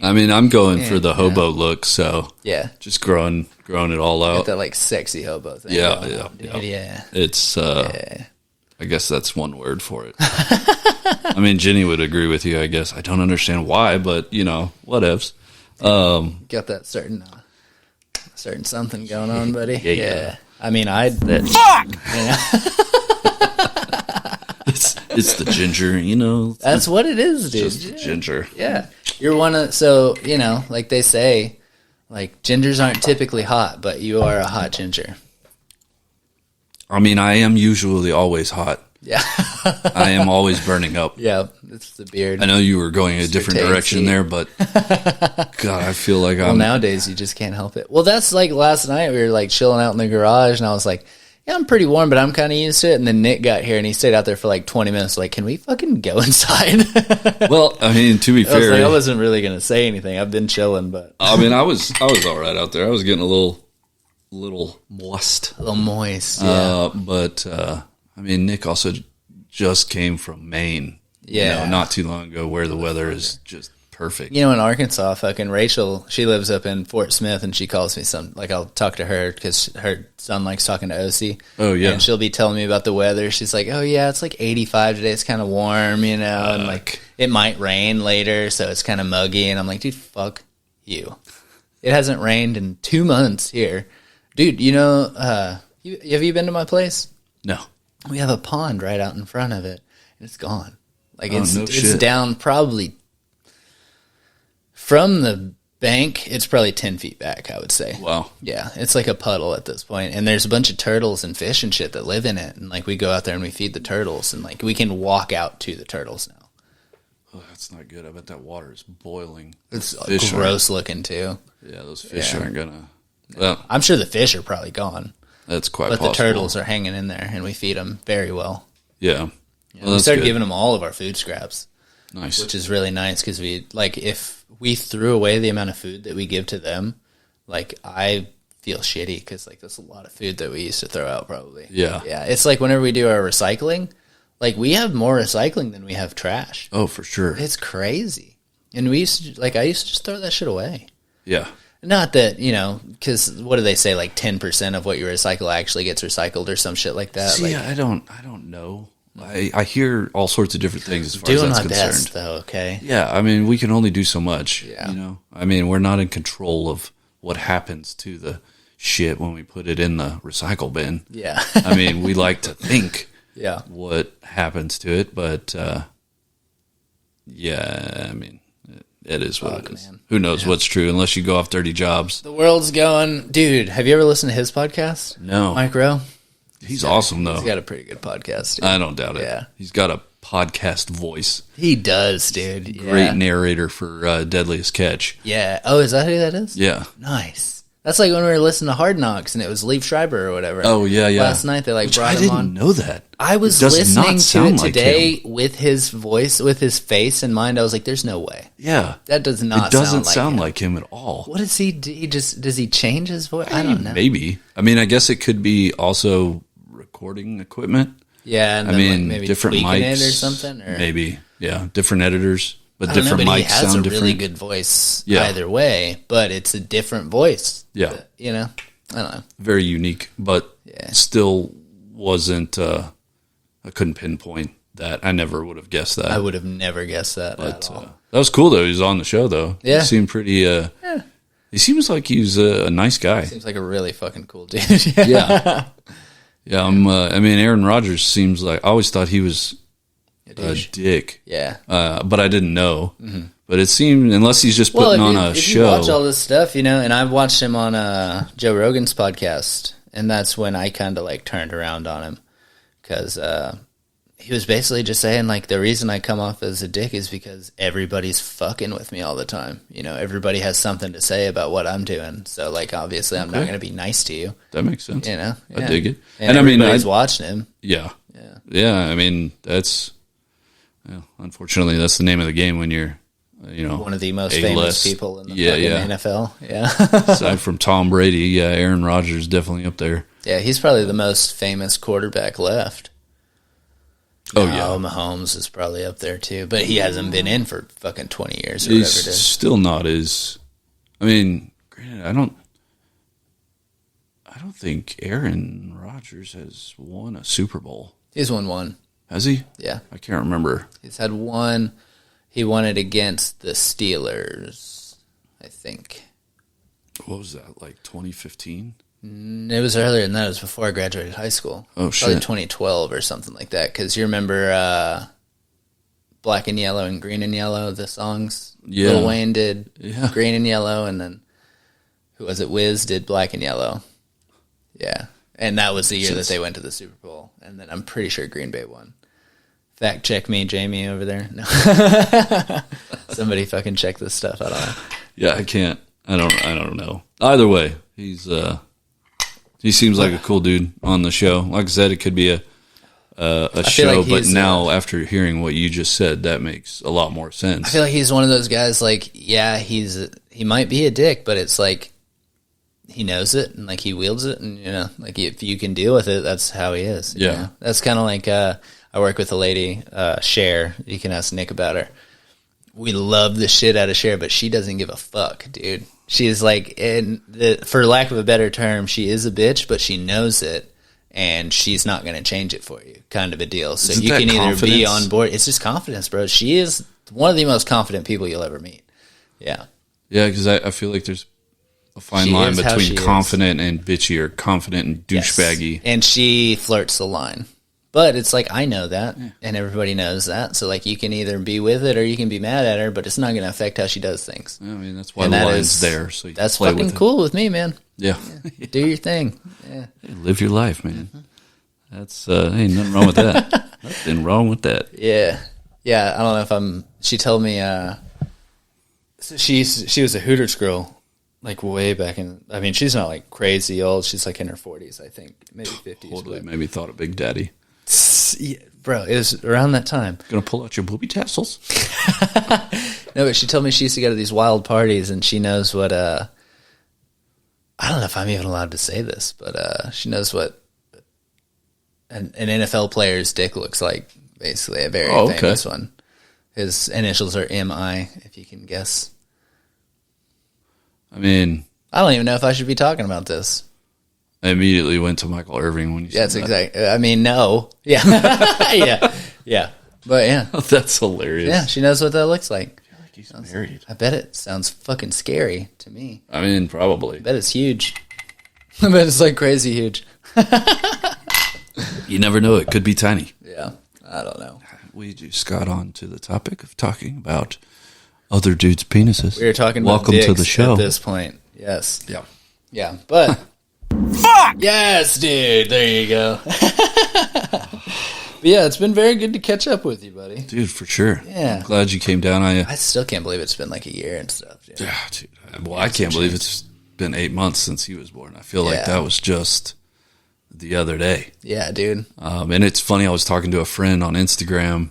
I mean, I'm going for the hobo look, so yeah, just growing it all got out. that like sexy hobo thing. Yeah. Yeah. It's, I guess that's one word for it. I mean, Jenny would agree with you, I guess. I don't understand why, but, whatevs. Got that certain something going on, buddy. Yeah. I mean, Fuck! It's the ginger, That's what it is, dude. Just the ginger. Yeah. You're one of, so, like they say, like, gingers aren't typically hot, but you are a hot ginger. I mean, I am usually always hot. Yeah. I am always burning up. Yeah, it's the beard. I know you were going a different tasty. direction there, but God, I feel like Well, nowadays you just can't help it. Well, that's like last night we were like chilling out in the garage, and I was like, yeah, I'm pretty warm, but I'm kind of used to it. And then Nick got here, and he stayed out there for like 20 minutes. Like, can we fucking go inside? Well, I mean, to be fair, I wasn't really gonna say anything. I've been chilling, but I mean, I was all right out there. I was getting a little moist, a little moist. Yeah, but I mean, Nick also just came from Maine. Yeah, not too long ago, where the weather is just perfect. You know, in Arkansas, fucking Rachel, she lives up in Fort Smith, and she calls me I'll talk to her because her son likes talking to OC. Oh, yeah. And she'll be telling me about the weather. She's like, oh, yeah, it's like 85 today. It's kind of warm, you know, and like it might rain later, so it's kind of muggy. And I'm like, dude, fuck you. It hasn't rained in 2 months here. Dude, you know, have you been to my place? No. We have a pond right out in front of it, and it's gone. Like, it's shit. down probably from the bank, it's probably 10 feet back, I would say. Wow. Yeah, it's like a puddle at this point. And there's a bunch of turtles and fish and shit that live in it. And, like, we go out there and we feed the turtles. And, like, we can walk out to the turtles now. Oh, that's not good. I bet that water is boiling. It's gross looking, too. Yeah, those fish aren't going to... Well, I'm sure the fish are probably gone. That's quite But possible. the turtles are hanging in there, and we feed them very well. Yeah. Well, we started giving them all of our food scraps. Nice. Which is really nice because if we threw away the amount of food that we give to them, like, I feel shitty because, like, that's a lot of food that we used to throw out probably. Yeah. Yeah. It's like whenever we do our recycling, like, we have more recycling than we have trash. Oh, for sure. It's crazy. And I used to just throw that shit away. Yeah. Not that, you know, because what do they say? Like 10% of what you recycle actually gets recycled or some shit like that. See, like, I don't know. I hear all sorts of different things as far doing as that's my concerned. best, though. Okay. Yeah, I mean, we can only do so much. Yeah. You know, I mean, we're not in control of what happens to the shit when we put it in the recycle bin. Yeah. I mean, we like to think Yeah. what happens to it, but yeah, I mean, it is what it is. Man. Who knows what's true unless you go off dirty jobs. The world's going, dude. Have you ever listened to his podcast? No. Mike Rowe. He's awesome, though. He's got a pretty good podcast. Dude. I don't doubt it. Yeah. He's got a podcast voice. He does, dude. Yeah. Great narrator for Deadliest Catch. Yeah. Oh, is that who that is? Yeah. Nice. That's like when we were listening to Hard Knocks and it was Leif Schreiber or whatever. Oh, yeah, yeah. Last night they brought I him on. didn't know that. I was It does listening not to sound it like today him. with his voice, with his face in mind. I was like, there's no way. Yeah. That does not It doesn't sound sound like him at all. What does he do? Does he change his voice? I don't know. Maybe. I mean, I guess it could be also recording equipment. Yeah, and I then mean, like maybe different tweaking mics it or something. Or, maybe. Yeah. Different editors, but I don't know, different but mics he has sound a really different. good voice Yeah. either way, but it's a different voice. Yeah. You know? I don't know. Very unique, but Yeah. still wasn't, I couldn't pinpoint that. I never would have guessed that. I would have never guessed that But at all. that was cool, though. He was on the show, though. Yeah. He seemed pretty, he seems like he's a nice guy. Seems like a really fucking cool dude. Yeah. Yeah, I mean, Aaron Rodgers seems like, I always thought he was a dick. Yeah. But I didn't know. Mm-hmm. But it seemed, unless he's just Well, putting on a if show. you watch all this stuff, you know, and I've watched him on Joe Rogan's podcast, and that's when I kind of like turned around on him because he was basically just saying like the reason I come off as a dick is because everybody's fucking with me all the time. You know, everybody has something to say about what I'm doing, so like obviously I'm not going to be nice to you. That makes sense. You know, I dig it. And I mean, everybody's watching him. Yeah. I mean, that's, unfortunately, that's the name of the game when you're, One of the most A-list. famous people in the fucking NFL. Yeah. aside from Tom Brady, Aaron Rodgers is definitely up there. Yeah, he's probably the most famous quarterback left. Oh, yeah. Mahomes is probably up there too, but he hasn't been in for fucking 20 years or He's whatever it is. still not as, I mean, granted, I don't think Aaron Rodgers has won a Super Bowl. He's won one. Has he? Yeah. I can't remember. He's had one. He won it against the Steelers, I think. What was that, like 2015? It was earlier than that. It was before I graduated high school. Oh, Probably shit. 2012 or something like that. Because you remember Black and Yellow and Green and Yellow, the songs? Yeah. Lil Wayne did Yeah. Green and Yellow, and then, who was it? Wiz did Black and Yellow. Yeah. And that was the year that they went to the Super Bowl. And then I'm pretty sure Green Bay won. Fact check me, Jamie, over there. No. Somebody fucking check this stuff. I don't know. Yeah, I can't. I don't know. Either way, he seems like a cool dude on the show. Like I said, it could be a show, like but now after hearing what you just said, that makes a lot more sense. I feel like he's one of those guys. Like, yeah, he might be a dick, but it's like he knows it and like he wields it, and you know, like if you can deal with it, that's how he is. Yeah, know? That's kind of like I work with a lady, Cher. You can ask Nick about her. We love the shit out of Cher, but she doesn't give a fuck, dude. She's like, for lack of a better term, she is a bitch, but she knows it, and she's not going to change it for you, kind of a deal. So you can either be on board. It's just confidence, bro. She is one of the most confident people you'll ever meet. Yeah. Yeah, because I feel like there's a fine line between confident and bitchy, or confident and douchebaggy. Yes. And she flirts the line. But it's like, I know that, and everybody knows that. So, like, you can either be with it or you can be mad at her, but it's not going to affect how she does things. I mean, that's why the line's there. So that's fucking cool with me, man. Yeah. Do your thing. Yeah. Hey, live your life, man. That's, ain't nothing wrong with that. Nothing wrong with that. Yeah. Yeah, I don't know if she told me, so she was a Hooters girl, like way back in, I mean, she's not like crazy old. She's like in her 40s, I think. Maybe 50s. Totally maybe thought of Big Daddy. Yeah, bro, it was around that time. Gonna pull out your booby tassels? No, but she told me she used to go to these wild parties, and she knows what, I don't know if I'm even allowed to say this, but she knows what an NFL player's dick looks like, basically, a very famous one. His initials are M.I., if you can guess. I mean, I don't even know if I should be talking about this. I immediately went to Michael Irving when you said that. That's exactly. I mean, no. Yeah. Yeah. But yeah. That's hilarious. Yeah, she knows what that looks like. I feel like he's married. I bet it sounds fucking scary to me. I mean, probably. I bet it's huge. I bet it's like crazy huge. You never know. It could be tiny. Yeah. I don't know. We just got on to the topic of talking about other dudes' penises. We were talking about Welcome to the show. At this point. Yes. Yeah. Yeah. But... Fuck! Yes, dude. There you go. But yeah, it's been very good to catch up with you, buddy. Dude, for sure. Yeah. I'm glad you came down. I still can't believe it's been like a year and stuff. Yeah, dude. Well, I can't believe it's been 8 months since he was born. I feel like that was just the other day. Yeah, dude. And it's funny, I was talking to a friend on Instagram.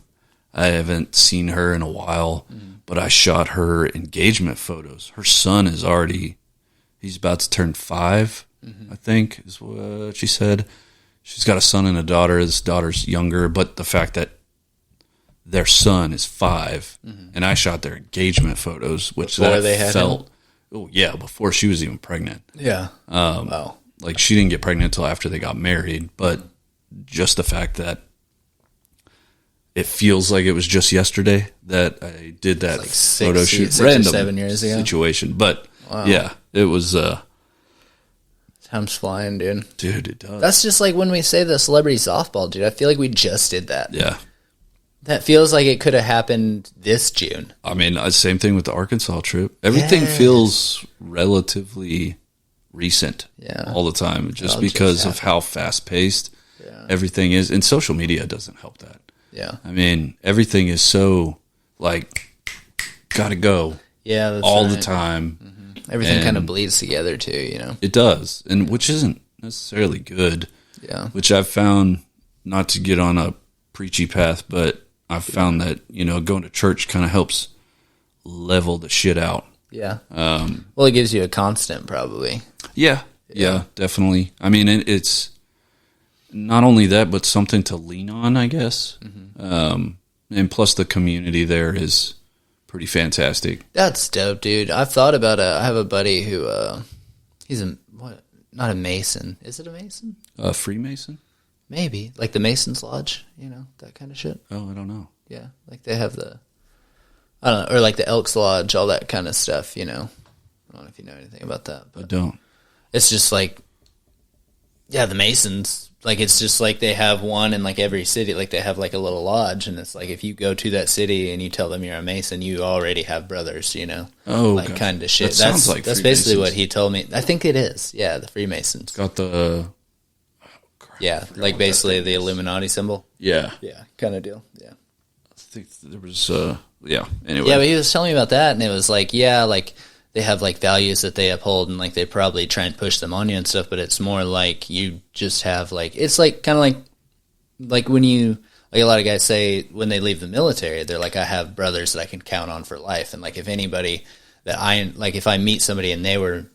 I haven't seen her in a while, but I shot her engagement photos. Her son is he's about to turn 5. I think is what she said. She's got a son and a daughter. This daughter's younger, but the fact that their son is 5, and I shot their engagement photos, which before they had him? Oh yeah, before she was even pregnant. Yeah. Wow. Like she didn't get pregnant until after they got married, but just the fact that it feels like it was just yesterday that I did that like photo shoot. 6 or 7 years ago situation, but yeah, it was. Time's flying, dude. Dude, it does. That's just like when we say the celebrity softball, dude. I feel like we just did that. Yeah. That feels like it could have happened this June. I mean, same thing with the Arkansas trip. Everything feels relatively recent all the time, just because of how fast-paced everything is. And social media doesn't help that. Yeah. I mean, everything is so, like, gotta go all the time. Everything kind of bleeds together too, you know. It does, and which isn't necessarily good. Yeah. Which I've found, not to get on a preachy path, but I've found that, you know, going to church kind of helps level the shit out. Yeah. Well, it gives you a constant, probably. Yeah, definitely. I mean, it's not only that, but something to lean on, I guess. And plus, the community there is pretty fantastic. That's dope, dude. I've thought about I have a buddy who he's not a Mason. Is it a Mason? A Freemason? Maybe. Like the Mason's Lodge, you know, that kind of shit. Oh, I don't know. Yeah. Like they have I don't know, or like the Elks Lodge, all that kind of stuff, you know. I don't know if you know anything about that. But I don't. It's just like, the Masons, like it's just like they have one in like every city. Like they have like a little lodge, and it's like if you go to that city and you tell them you're a Mason, you already have brothers, you know. Oh, like kind of shit. That sounds like that's basically what he told me. I think it is. Yeah, the Freemasons. Got the Yeah, like basically the Illuminati symbol. Yeah. Yeah, kind of deal. Yeah. I think there was, anyway. Yeah, but he was telling me about that, and it was like, yeah, like they have like values that they uphold, and like they probably try and push them on you and stuff. But it's more like you just have like it's like kind of like when you like a lot of guys say when they leave the military, they're like, I have brothers that I can count on for life, and like if anybody that I like, if I meet somebody and they were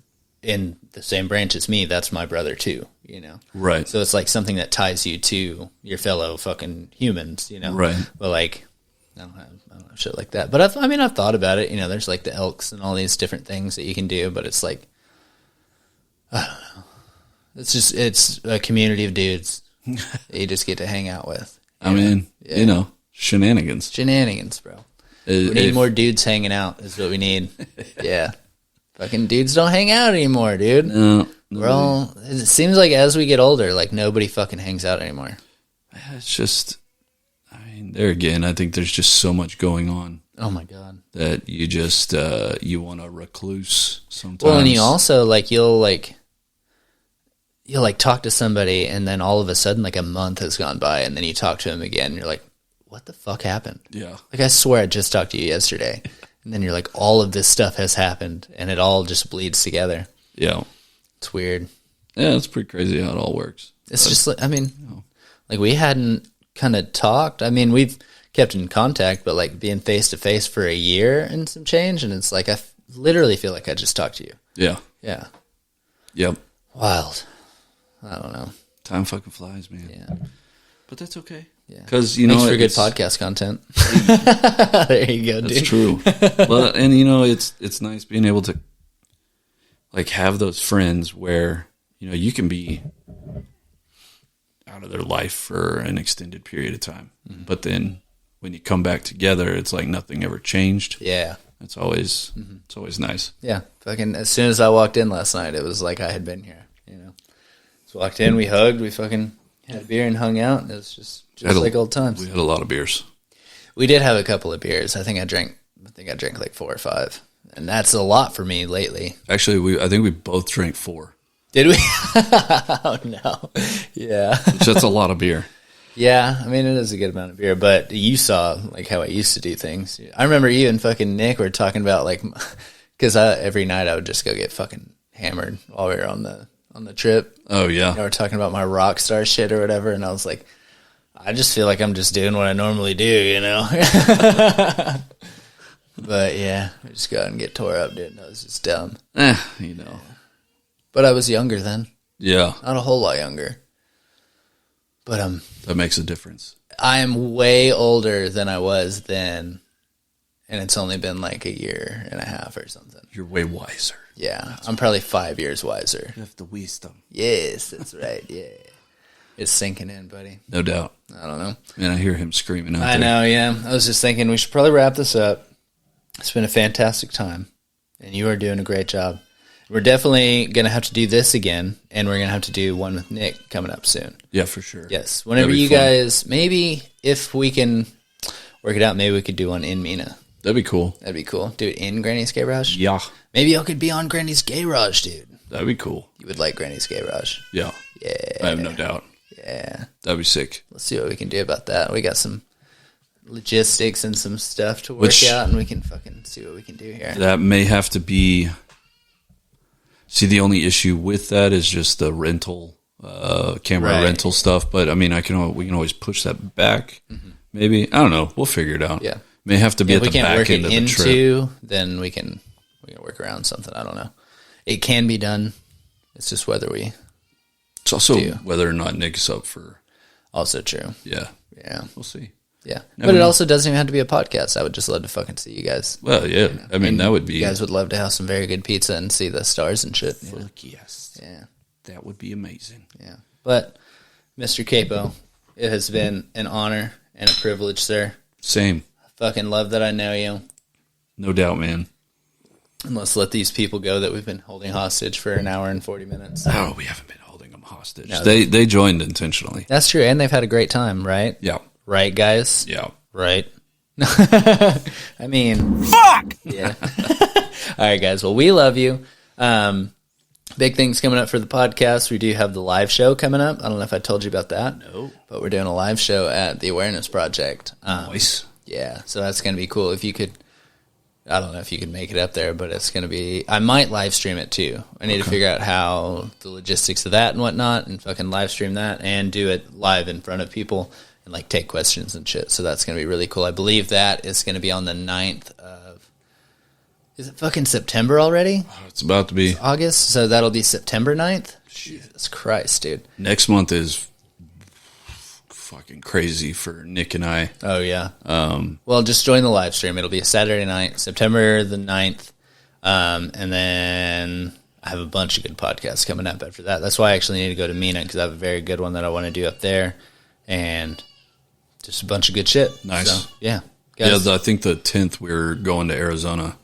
in the same branch as me, that's my brother too, you know? Right. So it's like something that ties you to your fellow fucking humans, you know? Right. But like, I don't have shit like that. But I've thought about it, you know, there's like the elks and all these different things that you can do, but it's like, I don't know. It's a community of dudes that you just get to hang out with. I mean, you know, shenanigans. Shenanigans, bro. We need more dudes hanging out is what we need. Yeah. Fucking dudes don't hang out anymore, dude. No, it seems like as we get older, like nobody fucking hangs out anymore. It's just, I mean, there again, I think there's just so much going on. Oh my God. That you just, you want a recluse sometimes. Well, and you also you'll talk to somebody and then all of a sudden like a month has gone by and then you talk to them again and you're like, what the fuck happened? Yeah. Like I swear I just talked to you yesterday. And then you're like, all of this stuff has happened, and it all just bleeds together. Yeah. It's weird. Yeah, it's pretty crazy how it all works. It's just, like, I mean, like we hadn't kind of talked. I mean, we've kept in contact, but like being face-to-face for a year and some change, and it's like I literally feel like I just talked to you. Yeah. Yeah. Yep. Wild. I don't know. Time fucking flies, man. Yeah. But that's okay. Yeah. Because, you know, thanks for good podcast content. There you go, dude. That's true. But, and, you know, it's nice being able to, like, have those friends where, you know, you can be out of their life for an extended period of time. Mm-hmm. But then when you come back together, it's like nothing ever changed. Yeah. It's always nice. Yeah. Fucking, as soon as I walked in last night, it was like I had been here, you know. So walked in, we hugged, we fucking had a beer and hung out. It was just like old times. We had a lot of beers. We did have a couple of beers. I think I drank like 4 or 5. And that's a lot for me lately. Actually, I think we both drank 4. Did we? Oh, no. Yeah. Which that's a lot of beer. Yeah, I mean, it is a good amount of beer, but you saw, like, how I used to do things. I remember you and fucking Nick were talking about, like, because every night I would just go get fucking hammered while we were on the trip. Oh, yeah. You know, we're talking about my rock star shit or whatever, and I was like, I just feel like I'm just doing what I normally do, you know? But, yeah, I just go out and get tore up, dude. That was just dumb. You know. But I was younger then. Yeah. Not a whole lot younger. But that makes a difference. I am way older than I was then, and it's only been like a year and a half or something. You're way wiser. Yeah, I'm probably 5 years wiser. You have the wisdom. Yes, that's right. Yeah, it's sinking in, buddy. No doubt. I don't know. Man, I hear him screaming out there. I know. Yeah, I was just thinking we should probably wrap this up. It's been a fantastic time, and you are doing a great job. We're definitely going to have to do this again, and we're going to have to do one with Nick coming up soon. Yeah, for sure. Yes. Whenever you guys, maybe if we can work it out, maybe we could do one in Mina. That'd be cool. That'd be cool. Do it in Granny's Garage? Yeah. Maybe I could be on Granny's Garage, dude. That'd be cool. You would like Granny's Garage. Yeah. Yeah. I have no doubt. Yeah. That'd be sick. Let's see what we can do about that. We got some logistics and some stuff to work out, and we can fucking see what we can do here. That may have to be... See, the only issue with that is just the rental, camera rental stuff. But I mean, we can always push that back. Mm-hmm. Maybe, I don't know. We'll figure it out. Yeah, may have to be at the back end of the trip. Then we can work around something. I don't know. It can be done. It's just whether we. It's also whether or not Nick's up for. Also true. Yeah. Yeah. We'll see. Yeah, but it also doesn't even have to be a podcast. I would just love to fucking see you guys. Well, yeah. You know? I mean, that would be... You guys would love to have some very good pizza and see the stars and shit. Fuck yes. Yeah. That would be amazing. Yeah. But, Mr. Capo, it has been an honor and a privilege, sir. Same. I fucking love that I know you. No doubt, man. And let's let these people go that we've been holding hostage for an hour and 40 minutes. Oh, we haven't been holding them hostage. No, they joined intentionally. That's true, and they've had a great time, right? Yeah. Right, guys? Yeah. Right. I mean, fuck. Yeah. All right, guys. Well, we love you. big things coming up for the podcast. We do have the live show coming up. I don't know if I told you about that. No. But we're doing a live show at the Awareness Project. Nice. Yeah, so that's going to be cool. If you could, I don't know if you could make it up there, but it's going to be, I might live stream it too. I need to figure out how the logistics of that and whatnot, and fucking live stream that and do it live in front of people and like take questions and shit. So that's going to be really cool. I believe that is going to be on the 9th of, is it fucking September already? It's about to be August, so that'll be September 9th. Jesus Christ, dude. next month is fucking crazy for Nick and I. Oh, yeah. Well, just join the live stream. It'll be a Saturday night, September the 9th. And then I have a bunch of good podcasts coming up after that. That's why I actually need to go to Mina, because I have a very good one that I want to do up there. And just a bunch of good shit. Nice. So, yeah. Guys. Yeah, I think the 10th we're going to Arizona.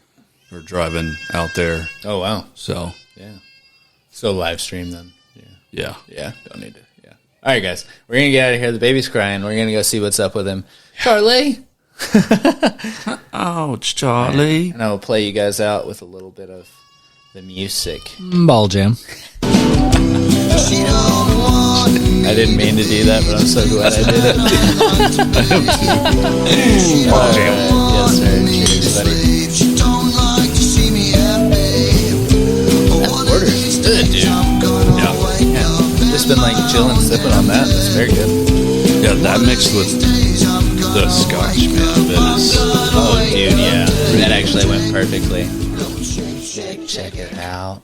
We're driving out there. Oh, wow. So, yeah. So live stream then. yeah. Yeah, don't need to. Yeah. All right, guys. We're going to get out of here. The baby's crying. We're going to go see what's up with him. Charlie! Ouch, Charlie. And I will play you guys out with a little bit of the music. Ball jam. I didn't mean to do that, but I'm so glad I did it. Ball jam. Yes, sir. Cheers, buddy. Order is good, dude. Yeah. Just been like chilling, sipping on that. It's very good. Yeah, that mixed with the scotch, man. That is. Oh, dude, yeah. That actually went perfectly. Check it out.